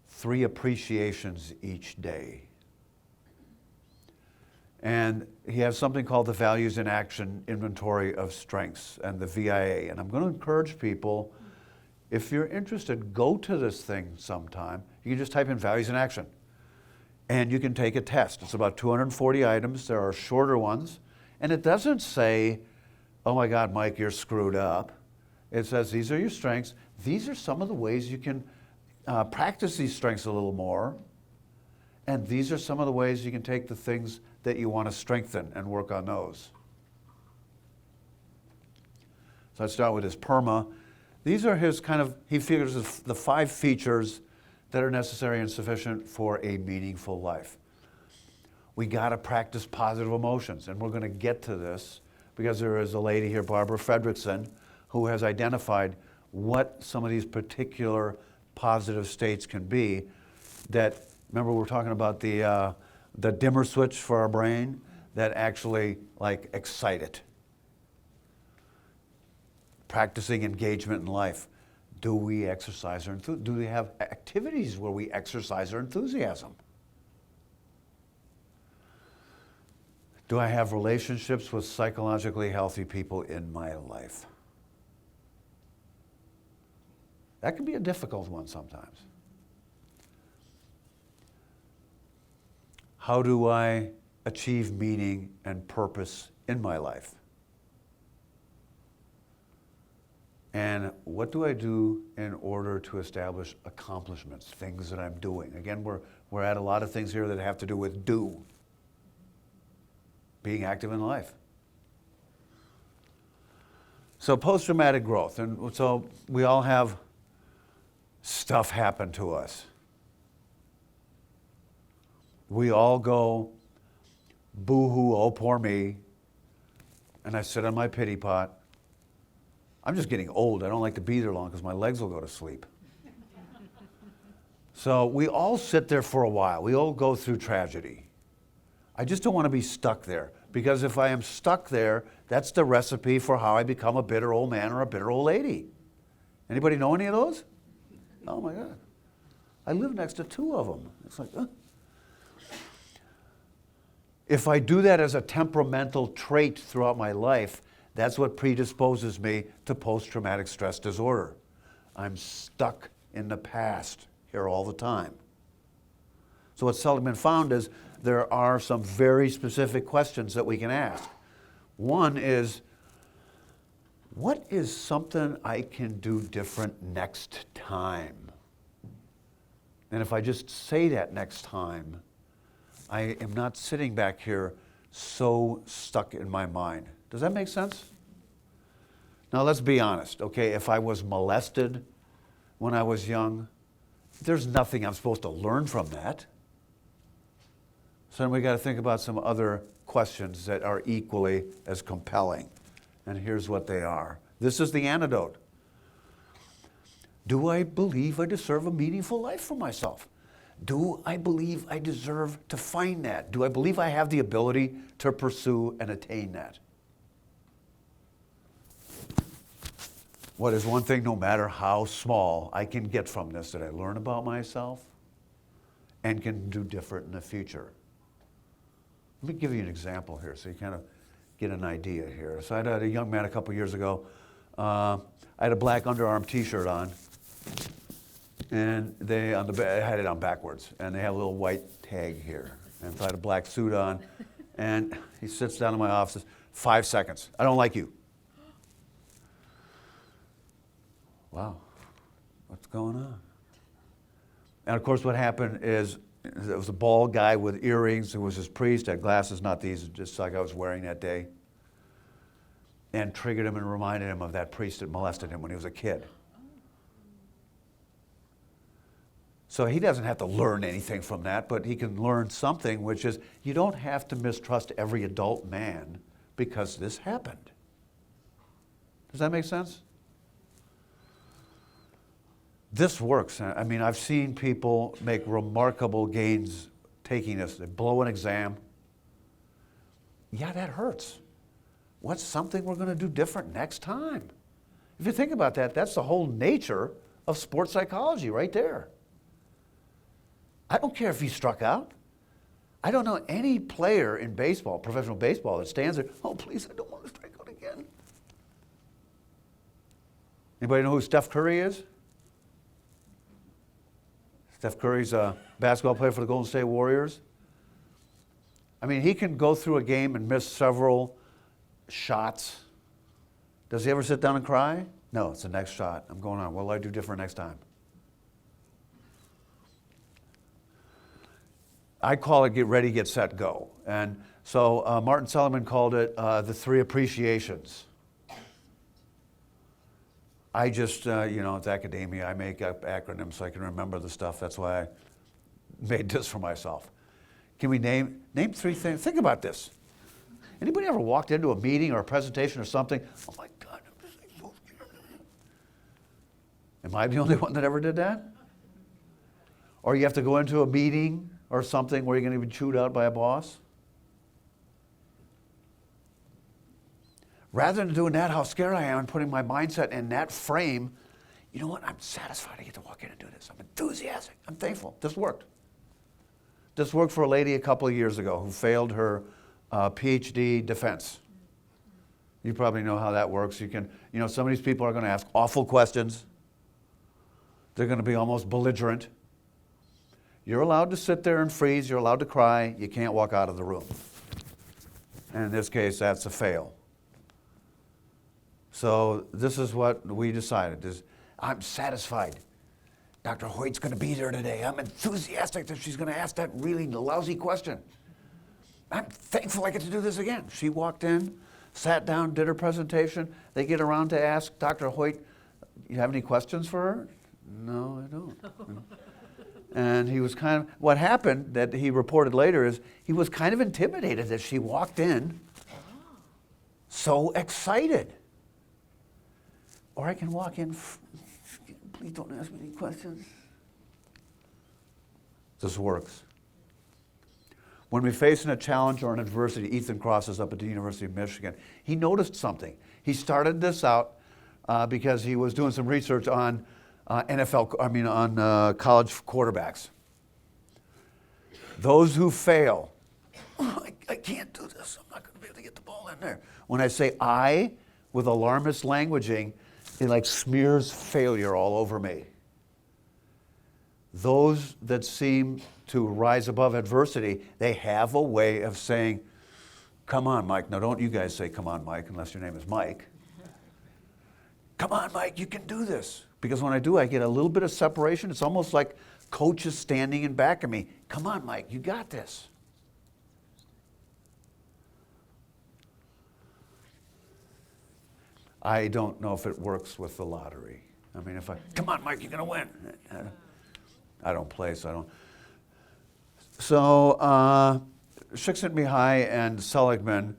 3 appreciations each day? And he has something called the Values in Action Inventory of Strengths, and the VIA. And I'm going to encourage people, if you're interested, go to this thing sometime. You can just type in Values in Action, and you can take a test. It's about 240 items. There are shorter ones. And it doesn't say, oh my God, Mike, you're screwed up. It says, these are your strengths. These are some of the ways you can practice these strengths a little more. And these are some of the ways you can take the things that you want to strengthen and work on those. So let's start with his PERMA. These are his he figures the 5 features that are necessary and sufficient for a meaningful life. We got to practice positive emotions, and we're going to get to this because there is a lady here, Barbara Fredrickson, who has identified what some of these particular positive states can be that, remember we're talking about the dimmer switch for our brain that actually excite it. Practicing engagement in life. Do we exercise our enthusiasm? Do we have activities where we exercise our enthusiasm? Do I have relationships with psychologically healthy people in my life? That can be a difficult one sometimes. How do I achieve meaning and purpose in my life? And what do I do in order to establish accomplishments, things that I'm doing? Again, we're at a lot of things here that have to do with being active in life. So post-traumatic growth, and so we all have stuff happen to us. We all go, boo-hoo, oh poor me, and I sit on my pity pot. I'm just getting old. I don't like to be there long because my legs will go to sleep. So we all sit there for a while. We all go through tragedy. I just don't want to be stuck there, because if I am stuck there, that's the recipe for how I become a bitter old man or a bitter old lady. Anybody know any of those? Oh my God. I live next to 2 of them. It's like, If I do that as a temperamental trait throughout my life, that's what predisposes me to post-traumatic stress disorder. I'm stuck in the past here all the time. So what Seligman found is there are some very specific questions that we can ask. One is, what is something I can do different next time? And if I just say that next time, I am not sitting back here so stuck in my mind. Does that make sense? Now let's be honest, okay? If I was molested when I was young, there's nothing I'm supposed to learn from that. So then we got to think about some other questions that are equally as compelling. And here's what they are. This is the antidote. Do I believe I deserve a meaningful life for myself? Do I believe I deserve to find that? Do I believe I have the ability to pursue and attain that? What is one thing, no matter how small, I can get from this that I learn about myself and can do different in the future? Let me give you an example here so you kind of get an idea here. So I had a young man a couple years ago. I had a black underarm t-shirt on, and I had it on backwards, and they have a little white tag here. And so I had a black suit on, and he sits down in my office, 5 seconds. I don't like you. Wow, what's going on? And of course what happened is there was a bald guy with earrings who was his priest, had glasses, not these, just like I was wearing that day, and triggered him and reminded him of that priest that molested him when he was a kid. So he doesn't have to learn anything from that, but he can learn something, which is you don't have to mistrust every adult man because this happened. Does that make sense? This works. I mean, I've seen people make remarkable gains taking this. They blow an exam. Yeah, that hurts. What's something we're going to do different next time? If you think about that, that's the whole nature of sports psychology right there. I don't care if he struck out. I don't know any player in baseball, professional baseball, that stands there, oh, please, I don't want to strike out again. Anybody know who Steph Curry is? Steph Curry's a basketball player for the Golden State Warriors. I mean, he can go through a game and miss several shots. Does he ever sit down and cry? No, it's the next shot. I'm going on. What will I do different next time? I call it get ready, get set, go. And so Martin Seligman called it the 3 appreciations. I just, it's academia. I make up acronyms so I can remember the stuff. That's why I made this for myself. Can we name 3 things? Think about this. Anybody ever walked into a meeting or a presentation or something? Oh my God, I'm just so scared. Am I the only one that ever did that? Or you have to go into a meeting or something where you're going to be chewed out by a boss? Rather than doing that, how scared I am and putting my mindset in that frame, you know what? I'm satisfied I get to walk in and do this. I'm enthusiastic. I'm thankful. This worked. This worked for a lady a couple of years ago who failed her PhD defense. You probably know how that works. Some of these people are going to ask awful questions. They're going to be almost belligerent. You're allowed to sit there and freeze. You're allowed to cry. You can't walk out of the room. And in this case, that's a fail. So this is what we decided. I'm satisfied. Dr. Hoyt's going to be there today. I'm enthusiastic that she's going to ask that really lousy question. I'm thankful I get to do this again. She walked in, sat down, did her presentation. They get around to ask Dr. Hoyt, you have any questions for her? No, I don't. And he was what happened that he reported later is he was kind of intimidated that she walked in so excited. Or I can walk in, please don't ask me any questions. This works. When we're facing a challenge or an adversity, Ethan crosses up at the University of Michigan. He noticed something. He started this out because he was doing some research on college quarterbacks. Those who fail, I can't do this. I'm not going to be able to get the ball in there. When I say I with alarmist languaging, it like smears failure all over me. Those that seem to rise above adversity, they have a way of saying, come on, Mike. Now, don't you guys say, come on, Mike, unless your name is Mike. Come on, Mike, you can do this. Because when I do, I get a little bit of separation. It's almost like coaches standing in back of me. Come on, Mike, you got this. I don't know if it works with the lottery. I mean, if I, come on, Mike, you're going to win. I don't play, so I don't. So Csikszentmihalyi and Seligman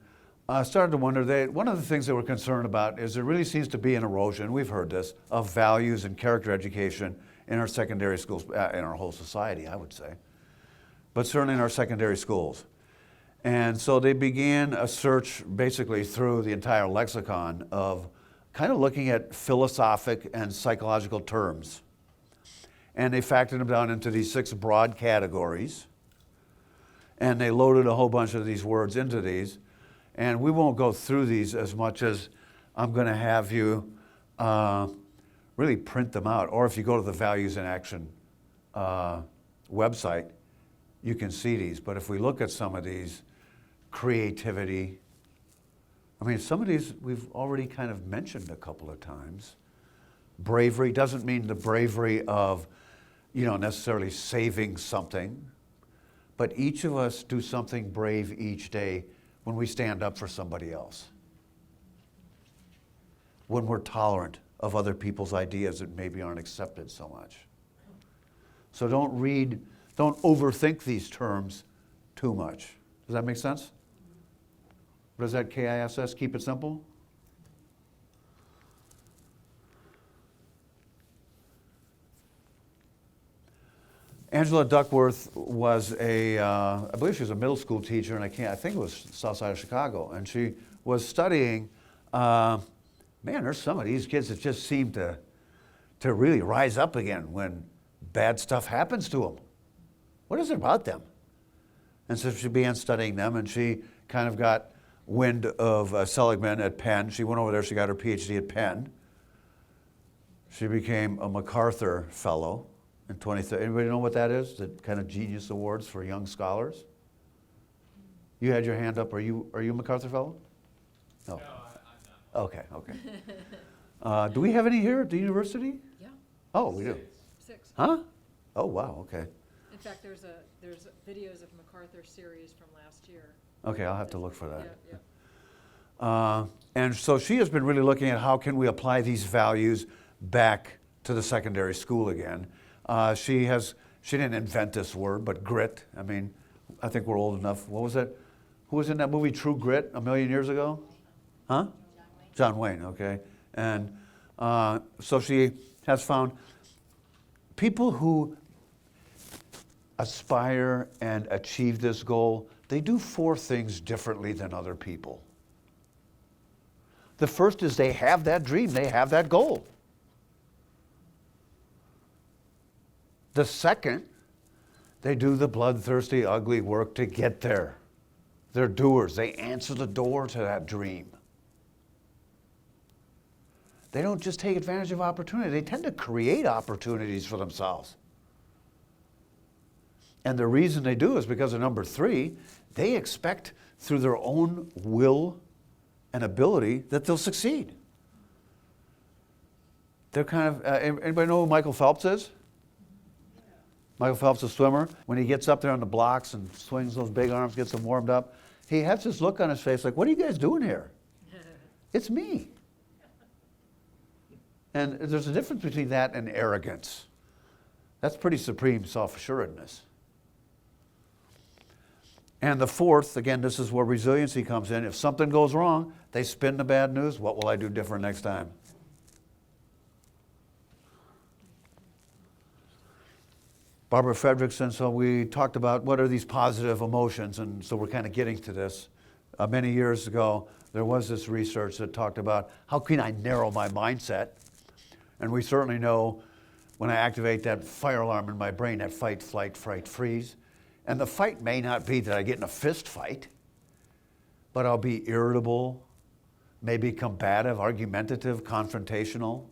started to wonder, one of the things they were concerned about is there really seems to be an erosion, we've heard this, of values and character education in our secondary schools, in our whole society, I would say, but certainly in our secondary schools. And so they began a search basically through the entire lexicon of kind of looking at philosophic and psychological terms. And they factored them down into these 6 broad categories. And they loaded a whole bunch of these words into these. And we won't go through these as much as I'm going to have you really print them out. Or if you go to the Values in Action website, you can see these. But if we look at some of these, creativity, I mean, some of these we've already kind of mentioned a couple of times. Bravery doesn't mean the bravery of, necessarily saving something, but each of us do something brave each day when we stand up for somebody else. When we're tolerant of other people's ideas that maybe aren't accepted so much. So don't overthink these terms too much. Does that make sense? What is that, KISS? Keep it simple? Angela Duckworth was I believe she was a middle school teacher, and I think it was south side of Chicago, and she was studying, there's some of these kids that just seem to really rise up again when bad stuff happens to them. What is it about them? And so she began studying them, and she kind of got wind of Seligman at Penn. She went over there, she got her PhD at Penn. She became a MacArthur Fellow in 2013. Anybody know what that is? The kind of genius awards for young scholars? You had your hand up. Are you a MacArthur Fellow? No, I'm not. Okay. Do we have any here at the university? Yeah. Oh, we do. 6. Huh? Oh, wow, okay. In fact, there's videos of MacArthur series from last year. Okay, I'll have to look for that. Yeah. And so she has been really looking at how can we apply these values back to the secondary school again. She didn't invent this word, but grit. I mean, I think we're old enough. What was that? Who was in that movie True Grit a million years ago? Huh? John Wayne, okay. And so she has found people who aspire and achieve this goal, they do 4 things differently than other people. The first is they have that dream, they have that goal. The second, they do the bloodthirsty, ugly work to get there. They're doers. They answer the door to that dream. They don't just take advantage of opportunity. They tend to create opportunities for themselves. And the reason they do is because of number 3, they expect through their own will and ability that they'll succeed. They're kind of, anybody know who Michael Phelps is? Michael Phelps, a swimmer. When he gets up there on the blocks and swings those big arms, gets them warmed up, he has this look on his face like, what are you guys doing here? It's me. And there's a difference between that and arrogance. That's pretty supreme self-assuredness. And the fourth, again, this is where resiliency comes in. If something goes wrong, they spin the bad news. What will I do different next time? Barbara Fredrickson, so we talked about what are these positive emotions, and so we're kind of getting to this. Many years ago, there was this research that talked about how can I narrow my mindset? And we certainly know when I activate that fire alarm in my brain, that fight, flight, fright, freeze. And the fight may not be that I get in a fist fight, but I'll be irritable, maybe combative, argumentative, confrontational.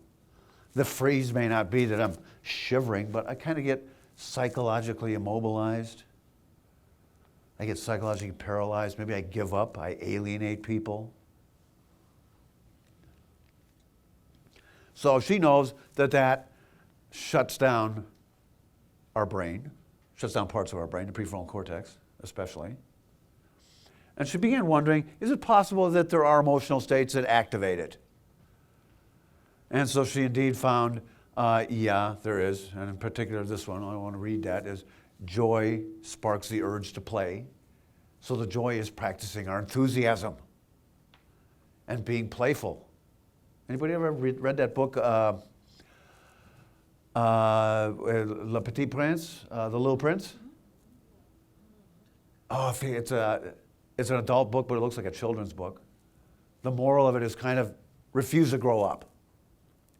The freeze may not be that I'm shivering, but I kind of get psychologically immobilized. I get psychologically paralyzed. Maybe I give up. I alienate people. So she knows that that shuts down our brain, shuts down parts of our brain, the prefrontal cortex especially. And she began wondering, is it possible that there are emotional states that activate it? And so she indeed found, yeah, there is, and in particular this one, I want to read that, is joy sparks the urge to play. So the joy is practicing our enthusiasm and being playful. Anybody ever read that book, Le Petit Prince, The Little Prince? Oh, it's an adult book, but it looks like a children's book. The moral of it is kind of refuse to grow up.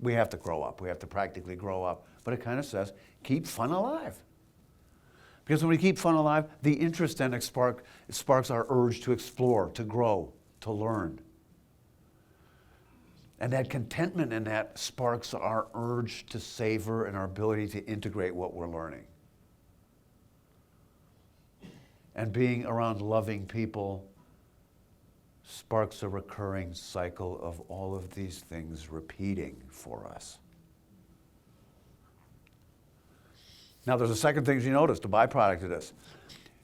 We have to grow up. We have to practically grow up. But it kind of says, keep fun alive. Because when we keep fun alive, the interest then sparks our urge to explore, to grow, to learn. And that contentment in that sparks our urge to savor and our ability to integrate what we're learning. And being around loving people sparks a recurring cycle of all of these things repeating for us. Now there's a second thing you notice, the byproduct of this,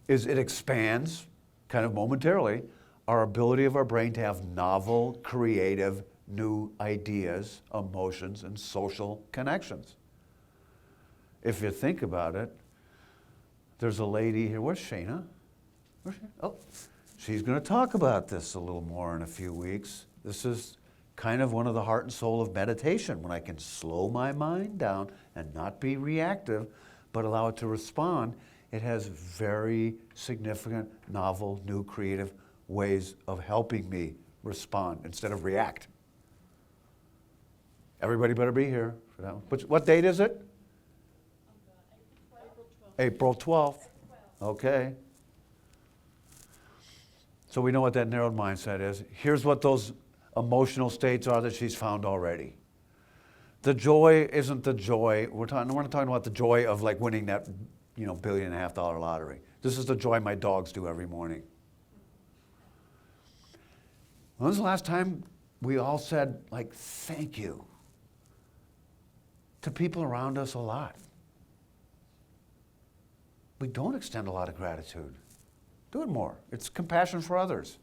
is it expands, kind of momentarily, our ability of our brain to have novel, creative, new ideas, emotions, and social connections. If you think about it, there's a lady here, where's Shana? Oh, she's going to talk about this a little more in a few weeks. This is kind of one of the heart and soul of meditation, when I can slow my mind down and not be reactive, but allow it to respond. It has very significant, novel, new, creative ways of helping me respond instead of react. Everybody better be here for that one. What date is it? April 12th. Okay. So we know what that narrowed mindset is. Here's what those emotional states are that she's found already. The joy isn't the joy. We're not talking about the joy of like winning that, $1.5 billion lottery. This is the joy my dogs do every morning. When was the last time we all said, like, thank you to people around us a lot? We don't extend a lot of gratitude. Do it more. It's compassion for others.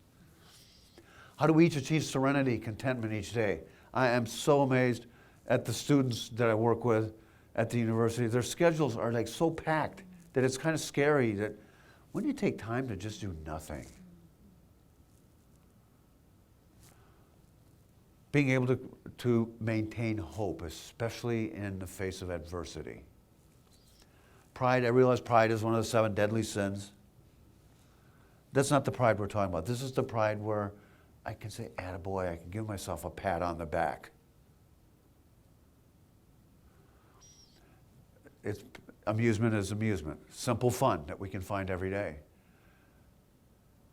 How do we each achieve serenity, contentment each day? I am so amazed at the students that I work with at the university. Their schedules are like so packed that it's kind of scary that when do you take time to just do nothing? Being able to maintain hope, especially in the face of adversity. Pride, I realize pride is one of the 7 deadly sins. That's not the pride we're talking about. This is the pride where I can say, attaboy, I can give myself a pat on the back. Amusement is amusement. Simple fun that we can find every day.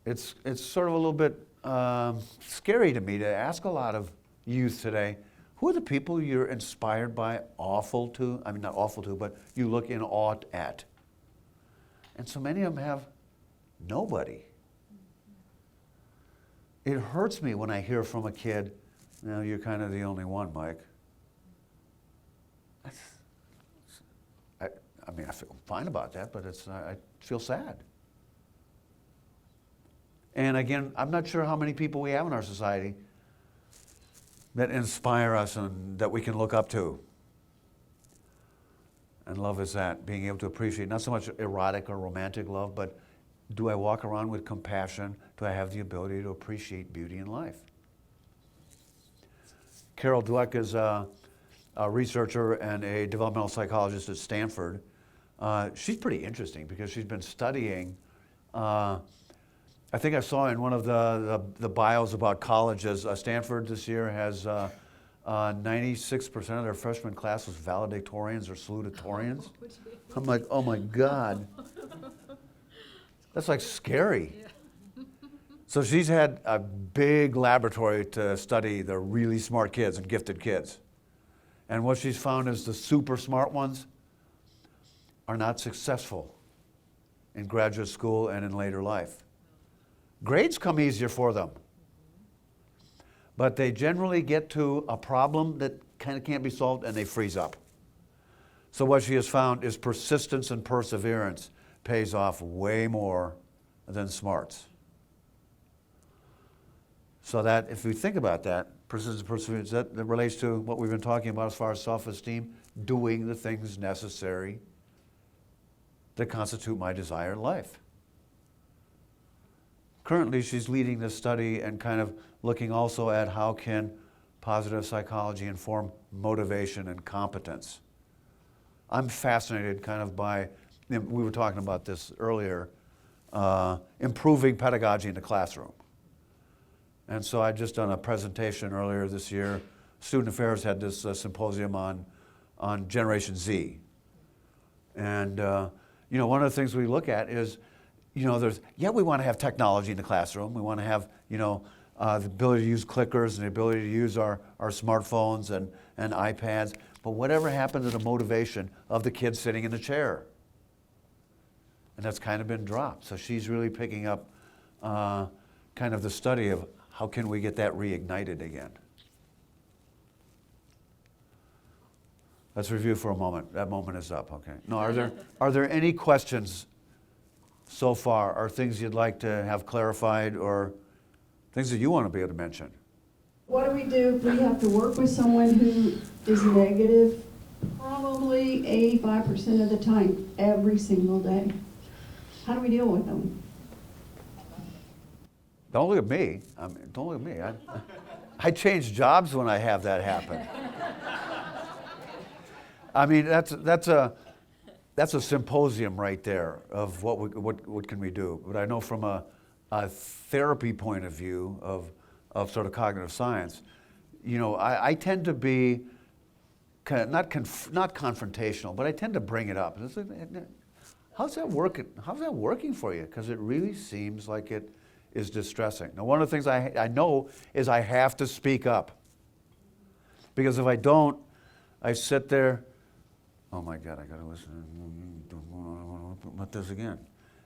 It's sort of a little bit scary to me to ask a lot of youth today, who are the people you're inspired by, not awful to, but you look in awe at? And so many of them have nobody. It hurts me when I hear from a kid, no, you're kind of the only one, Mike. I feel fine about that, but I feel sad. And again, I'm not sure how many people we have in our society that inspire us and that we can look up to. And love is that, being able to appreciate, not so much erotic or romantic love, but do I walk around with compassion? Do I have the ability to appreciate beauty in life? Carol Dweck is a researcher and a developmental psychologist at Stanford. She's pretty interesting because she's been studying, I think I saw in one of the bios about colleges, Stanford this year has 96% of their freshman class was valedictorians or salutatorians. I'm like, oh my God. That's like scary. Yeah. So she's had a big laboratory to study the really smart kids and gifted kids. And what she's found is the super smart ones are not successful in graduate school and in later life. Grades come easier for them. But they generally get to a problem that kind of can't be solved and they freeze up. So what she has found is persistence and perseverance pays off way more than smarts. So that if we think about that, persistent perseverance, that relates to what we've been talking about as far as self-esteem, doing the things necessary that constitute my desired life. Currently, she's leading this study and kind of looking also at how can positive psychology inform motivation and competence. I'm fascinated kind of by, we were talking about this earlier, improving pedagogy in the classroom. And so I'd just done a presentation earlier this year. Student Affairs had this symposium on Generation Z. And one of the things we look at is, we want to have technology in the classroom. We want to have, the ability to use clickers and the ability to use our smartphones and iPads. But whatever happened to the motivation of the kids sitting in the chair? And that's kind of been dropped. So she's really picking up kind of the study of how can we get that reignited again. Let's review for a moment. That moment is up, okay. No, are there any questions so far, or things you'd like to have clarified, or things that you want to be able to mention? What do we do if we have to work with someone who is negative probably 85% of the time, every single day? How do we deal with them? Don't look at me. Don't look at me. I change jobs when I have that happen. I mean, that's a symposium right there of what can we do. But I know from a therapy point of view of sort of cognitive science, I tend to be not confrontational, but I tend to bring it up. How's that working? How's that working for you? Because it really seems like it is distressing. Now, one of the things I know is I have to speak up, because if I don't, I sit there. Oh my God, I got to listen. What this again?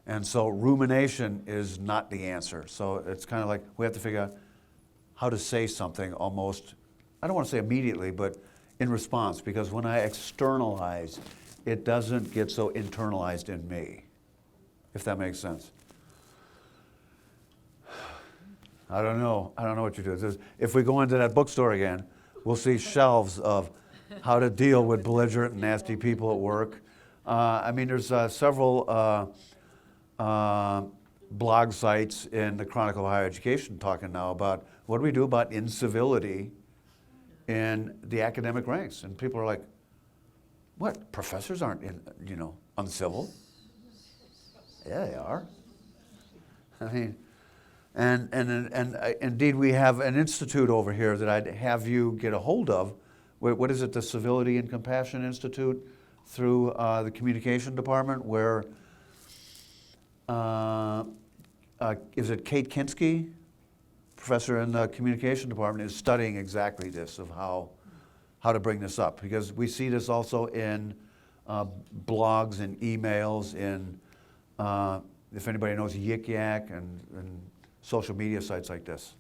And so rumination is not the answer. So it's kind of like we have to figure out how to say something almost, I don't want to say immediately, but in response, because when I externalize, it doesn't get so internalized in me, if that makes sense. I don't know what you do. If we go into that bookstore again, we'll see shelves of how to deal with belligerent and nasty people at work. There's several blog sites in the Chronicle of Higher Education talking now about what do we do about incivility in the academic ranks. And people are like, what, professors aren't uncivil? Yeah, they are. I mean, and indeed we have an institute over here that I'd have you get a hold of. What is it, the Civility and Compassion Institute through the Communication Department, where, is it Kate Kinski, professor in the Communication Department, is studying exactly this, of how to bring this up. Because we see this also in blogs and emails, in, if anybody knows Yik Yak, and social media sites like this.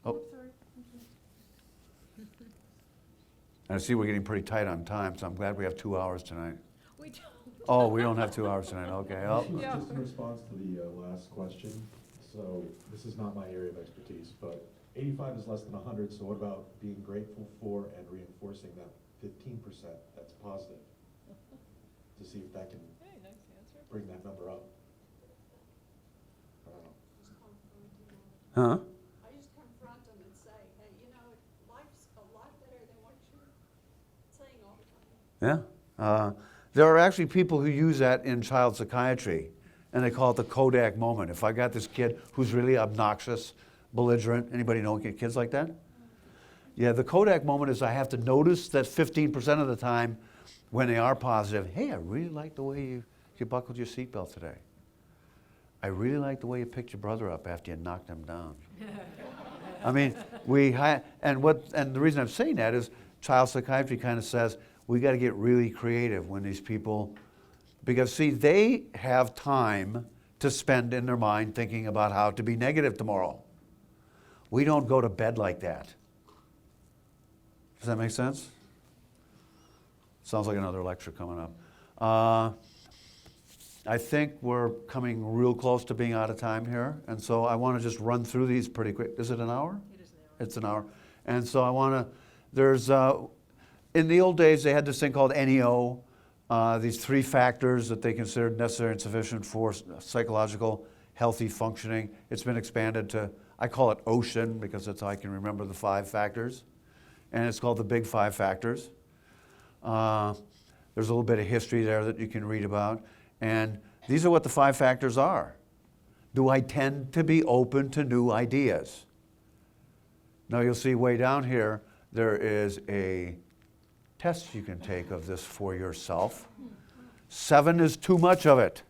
Oh. And I see we're getting pretty tight on time, so I'm glad we have 2 hours tonight. We don't. Oh, we don't have 2 hours tonight, okay. Oh. Yeah. Just in response to the last question, so this is not my area of expertise, but 85 is less than 100, so what about being grateful for and reinforcing that 15% that's positive? To see if that can Hey, nice answer. bring that number up. I don't know. Huh? I just confront them and say, hey, life's a lot better than what you're saying all the time. Yeah. There are actually people who use that in child psychiatry, and they call it the Kodak Moment. If I got this kid who's really obnoxious, belligerent, anybody know kids like that? Yeah, the Kodak Moment is I have to notice that 15% of the time when they are positive, hey, I really like the way you buckled your seatbelt today. I really like the way you picked your brother up after you knocked him down. I mean, and the reason I'm saying that is child psychiatry kind of says we got to get really creative when these people, because see, they have time to spend in their mind thinking about how to be negative tomorrow. We don't go to bed like that. Does that make sense? Sounds like another lecture coming up. I think we're coming real close to being out of time here, and so I want to just run through these pretty quick. Is it an hour? It is now. It's an hour. And so I want to, there's, in the old days, they had this thing called NEO, these 3 factors that they considered necessary and sufficient for psychological healthy functioning. It's been expanded to, I call it OCEAN because that's how I can remember the 5 factors. And it's called the Big 5 Factors. There's a little bit of history there that you can read about. And these are what the 5 factors are. Do I tend to be open to new ideas? Now you'll see way down here, there is a test you can take of this for yourself. 7 is too much of it.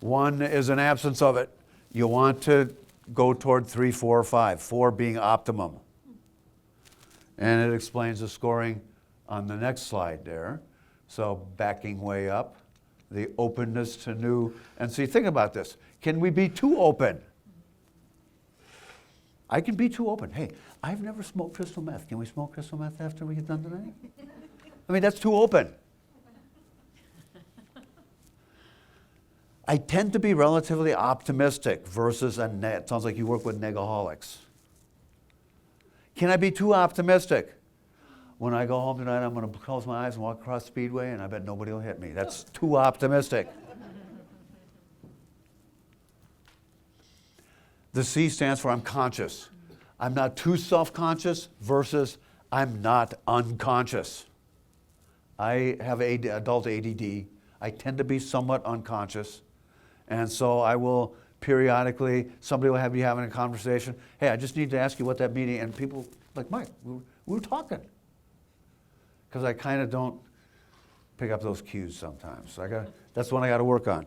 1 is an absence of it. You want to go toward 3, 4, or 5, 4 being optimum. And it explains the scoring on the next slide there. So backing way up, the openness to new, and see, think about this. Can we be too open? I can be too open. Hey, I've never smoked crystal meth. Can we smoke crystal meth after we get done tonight? I mean, that's too open. I tend to be relatively optimistic versus it sounds like you work with negaholics. Can I be too optimistic? When I go home tonight, I'm going to close my eyes and walk across Speedway, and I bet nobody will hit me. That's too optimistic. The C stands for I'm conscious. I'm not too self-conscious versus I'm not unconscious. I have adult ADD. I tend to be somewhat unconscious. And so I will periodically, somebody will have you having a conversation. Hey, I just need to ask you what that meeting, and people like, Mike, we were talking. Because I kind of don't pick up those cues sometimes. So that's one I got to work on.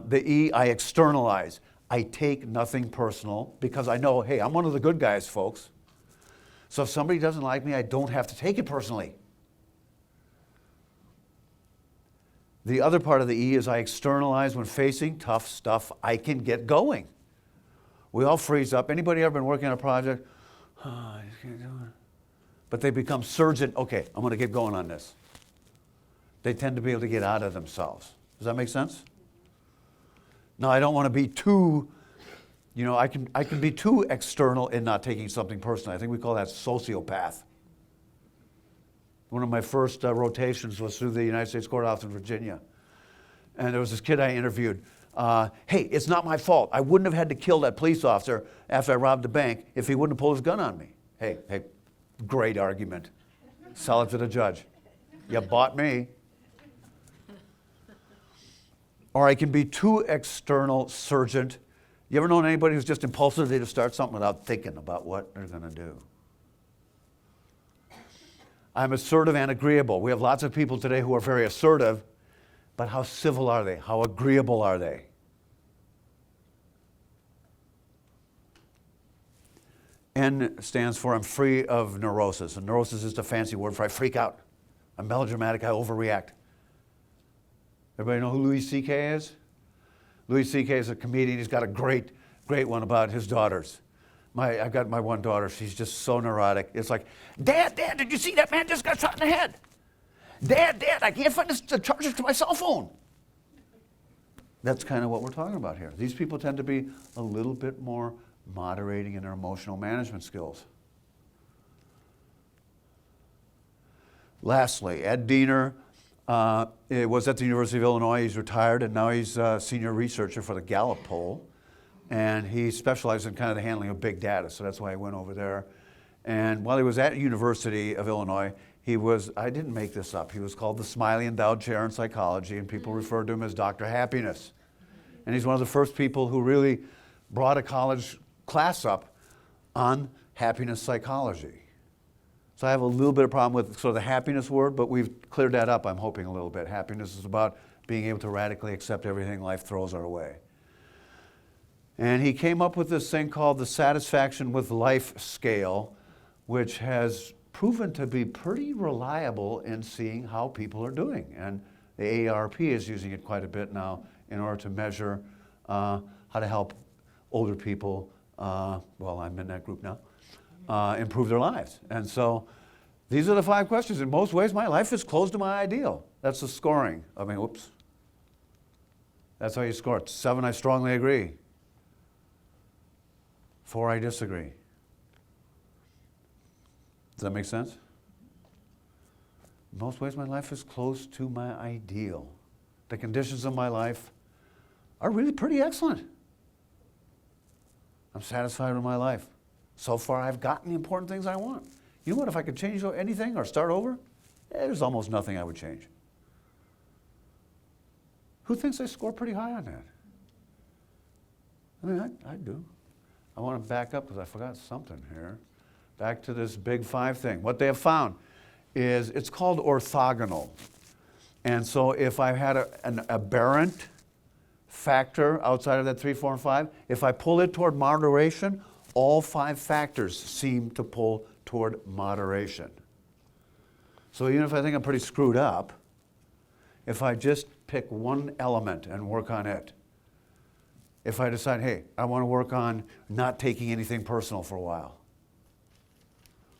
The E, I externalize. I take nothing personal because I know, hey, I'm one of the good guys, folks. So if somebody doesn't like me, I don't have to take it personally. The other part of the E is I externalize when facing tough stuff, I can get going. We all freeze up. Anybody ever been working on a project? Oh, I just can't do it. But they become surgeon. Okay, I'm going to get going on this. They tend to be able to get out of themselves. Does that make sense? Now, I don't want to be too, I can be too external in not taking something personally. I think we call that sociopath. One of my first rotations was through the United States Courthouse in Virginia. And there was this kid I interviewed. Hey, it's not my fault. I wouldn't have had to kill that police officer after I robbed the bank if he wouldn't have pulled his gun on me. Hey, great argument. Sell it to the judge. You bought me. Or I can be too external, surgent. You ever known anybody who's just impulsive? They just start something without thinking about what they're going to do. I'm assertive and agreeable. We have lots of people today who are very assertive, but how civil are they? How agreeable are they? N stands for I'm free of neurosis. And neurosis is the fancy word for I freak out. I'm melodramatic, I overreact. Everybody know who Louis C.K. is? Louis C.K. is a comedian. He's got a great one about his daughters. I've got my one daughter. She's just so neurotic. It's like, Dad, did you see that man just got shot in the head? Dad, I can't find the charger to my cell phone. That's kind of what we're talking about here. These people tend to be a little bit more moderating in their emotional management skills. Lastly, Ed Diener was at the University of Illinois. He's retired, and now he's a senior researcher for the Gallup poll. And he specialized in kind of the handling of big data, so that's why he went over there. And while he was at University of Illinois, I didn't make this up, he was called the Smiley Endowed Chair in Psychology, and people referred to him as Dr. Happiness. And he's one of the first people who really brought a college class up on happiness psychology. So I have a little bit of problem with sort of the happiness word, but we've cleared that up, I'm hoping, a little bit. Happiness is about being able to radically accept everything life throws our way. And he came up with this thing called the Satisfaction with Life Scale, which has proven to be pretty reliable in seeing how people are doing. And the AARP is using it quite a bit now in order to measure how to help older people, well, I'm in that group now, improve their lives. And so these are the 5 questions. In most ways, my life is close to my ideal. That's the scoring. That's how you score. 7, I strongly agree. 4, I disagree. Does that make sense? In most ways, my life is close to my ideal. The conditions of my life are really pretty excellent. I'm satisfied with my life. So far, I've gotten the important things I want. You know what? If I could change anything or start over, there's almost nothing I would change. Who thinks I score pretty high on that? I mean, I do. I want to back up because I forgot something here. Back to this big 5 thing. What they have found is it's called orthogonal. And so if I had an aberrant factor outside of that 3, 4, and 5, if I pull it toward moderation, all 5 factors seem to pull toward moderation. So even if I think I'm pretty screwed up, if I just pick one element and work on it, if I decide, hey, I want to work on not taking anything personal for a while,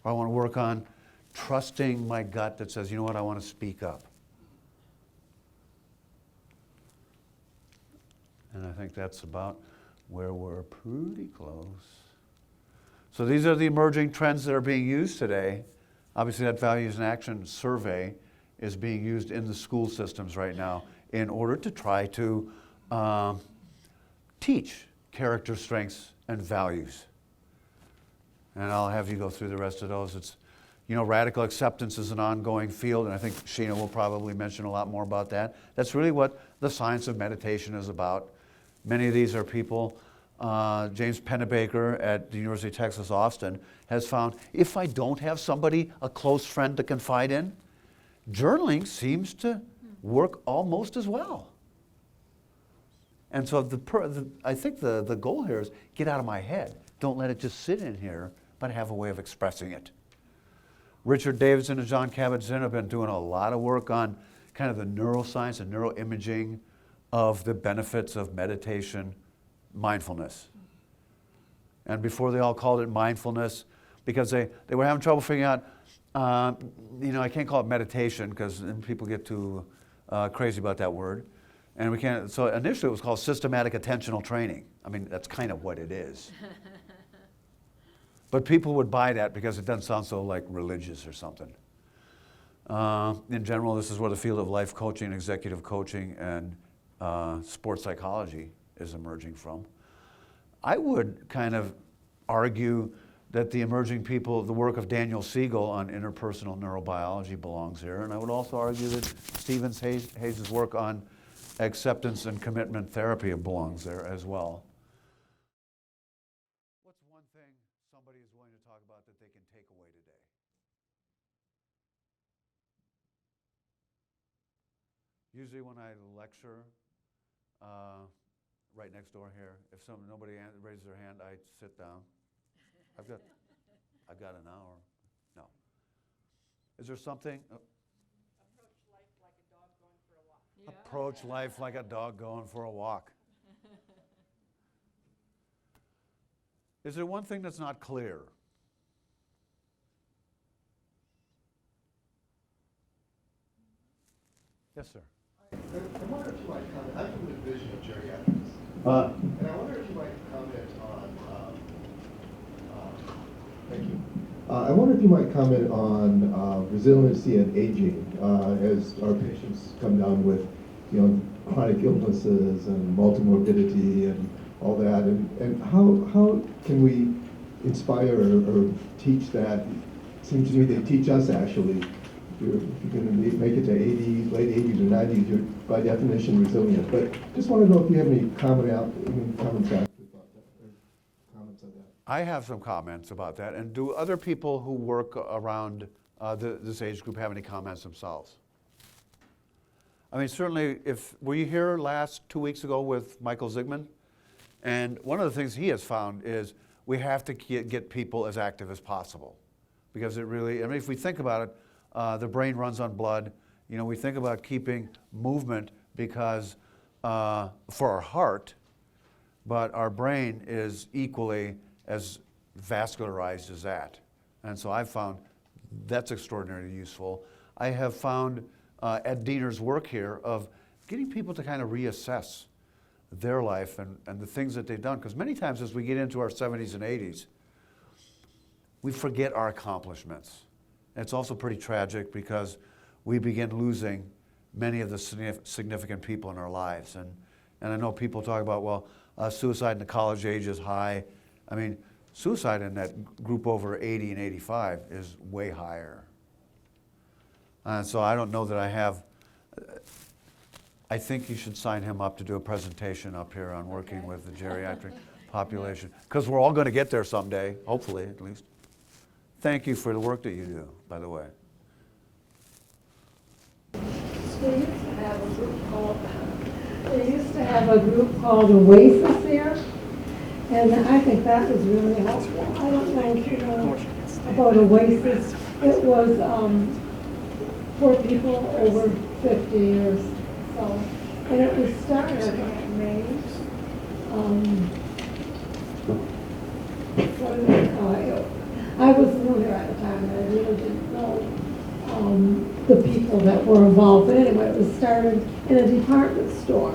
or I want to work on trusting my gut that says, you know what, I want to speak up. And I think that's about where we're pretty close. So these are the emerging trends that are being used today. Obviously, that values and action survey is being used in the school systems right now in order to try to teach character strengths and values. And I'll have you go through the rest of those. It's, you know, radical acceptance is an ongoing field, and I think Sheena will probably mention a lot more about that. That's really what the science of meditation is about. Many of these are people, James Pennebaker at the University of Texas, Austin, has found if I don't have somebody, a close friend to confide in, journaling seems to work almost as well. And so I think the goal here is get out of my head. Don't let it just sit in here, but have a way of expressing it. Richard Davidson and John Kabat-Zinn have been doing a lot of work on kind of the neuroscience and neuroimaging of the benefits of meditation, mindfulness. And before they all called it mindfulness, because they were having trouble figuring out, I can't call it meditation because people get too crazy about that word. And we can't, so initially it was called systematic attentional training. I mean, that's kind of what it is. But people would buy that because it doesn't sound so like religious or something. In general, this is where the field of life coaching, executive coaching, and sports psychology is emerging from. I would kind of argue that the emerging people, the work of Daniel Siegel on interpersonal neurobiology belongs here. And I would also argue that Stephen Hayes' work on acceptance and commitment therapy belongs there as well. What's one thing somebody is willing to talk about that they can take away today? Usually when I lecture, right next door here, if nobody raises their hand, I sit down. I've got an hour. No. Is there something? Approach life like a dog going for a walk. Is there one thing that's not clear? Yes, sir. I wonder if you might comment. I'm from the division of geriatrics, and I wonder if you might comment on. Thank you. I wonder if you might comment on resiliency and aging as our patients come down with, chronic illnesses and multimorbidity and all that, and how can we inspire or teach that? It seems to me they teach us actually. If you're going to make it to 80s, late 80s or 90s, you're by definition resilient. But just want to know if you have any comments about that, or comments on that. I have some comments about that. And do other people who work around this age group have any comments themselves? I mean, certainly, were you here 2 weeks ago with Michael Zygmunt? And one of the things he has found is we have to get people as active as possible. Because it really, if we think about it, the brain runs on blood. We think about keeping movement because for our heart, but our brain is equally as vascularized as that. And so I've found that's extraordinarily useful. I have found Ed Diener's work here of getting people to kind of reassess their life and the things that they've done. Because many times as we get into our 70s and 80s, we forget our accomplishments. And it's also pretty tragic because we begin losing many of the significant people in our lives. And I know people talk about, well, suicide in the college age is high. I mean, suicide in that group over 80 and 85 is way higher. And so I don't know that I have, I think you should sign him up to do a presentation up here on working with the geriatric population, because we're all going to get there someday, hopefully at least. Thank you for the work that you do, by the way. They used to have a group called Oasis here, and I think that was really helpful. I don't know if you know about Oasis. It was for people over 50 years. So, and it was started in May. What do they call it? I was new here at the time, and I really didn't know the people that were involved. But anyway, it was started in a department store.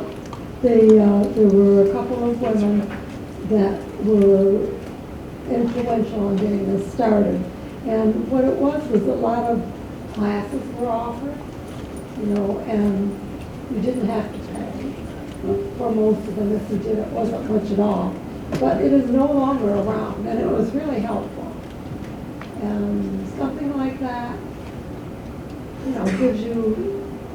There were a couple of women that were influential in getting this started. And what it was a lot of classes were offered, and you didn't have to pay for most of them. If you did, it wasn't much at all. But it is no longer around, and it was really helpful. And something like that, gives you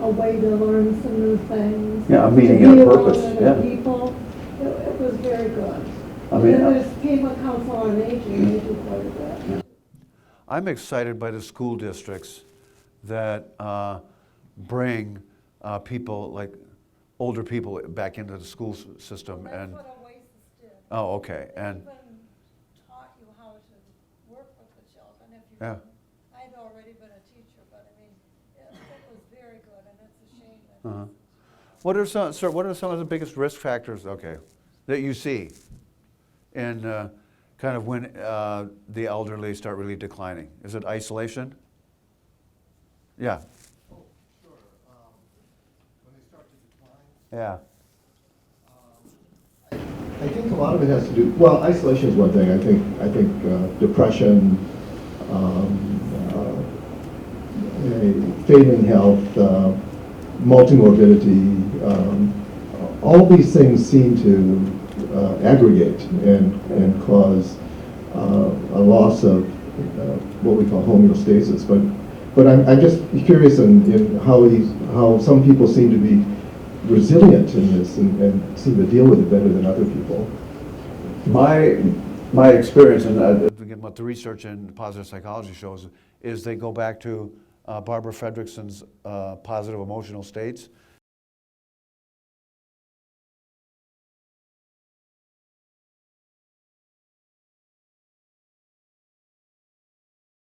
a way to learn some new things. Yeah, a meaning to and be a around purpose, other yeah. people. It was very good. I mean, and then there's people council on aging, they do quite a bit. I'm excited by the school districts that bring people, like older people, back into the school system. That's what Oasis did. Oh, okay. They And even taught you how to work with the children if you yeah. I'd already been a teacher, but I mean, it was very good, and it's a shame that Uh-huh. What are some, sir? What are some of the biggest risk factors? Okay, that you see in kind of when the elderly start really declining? Is it isolation? Yeah. Oh, sure. When they start to decline. Yeah. I think a lot of it has to do, well, isolation is one thing. I think depression, failing health, multimorbidity, all these things seem to aggregate and cause a loss of what we call homeostasis. But I'm just curious in how some people seem to be resilient in this and seem to deal with it better than other people. My experience, and again, what the research in positive psychology shows, is they go back to Barbara Fredrickson's positive emotional states.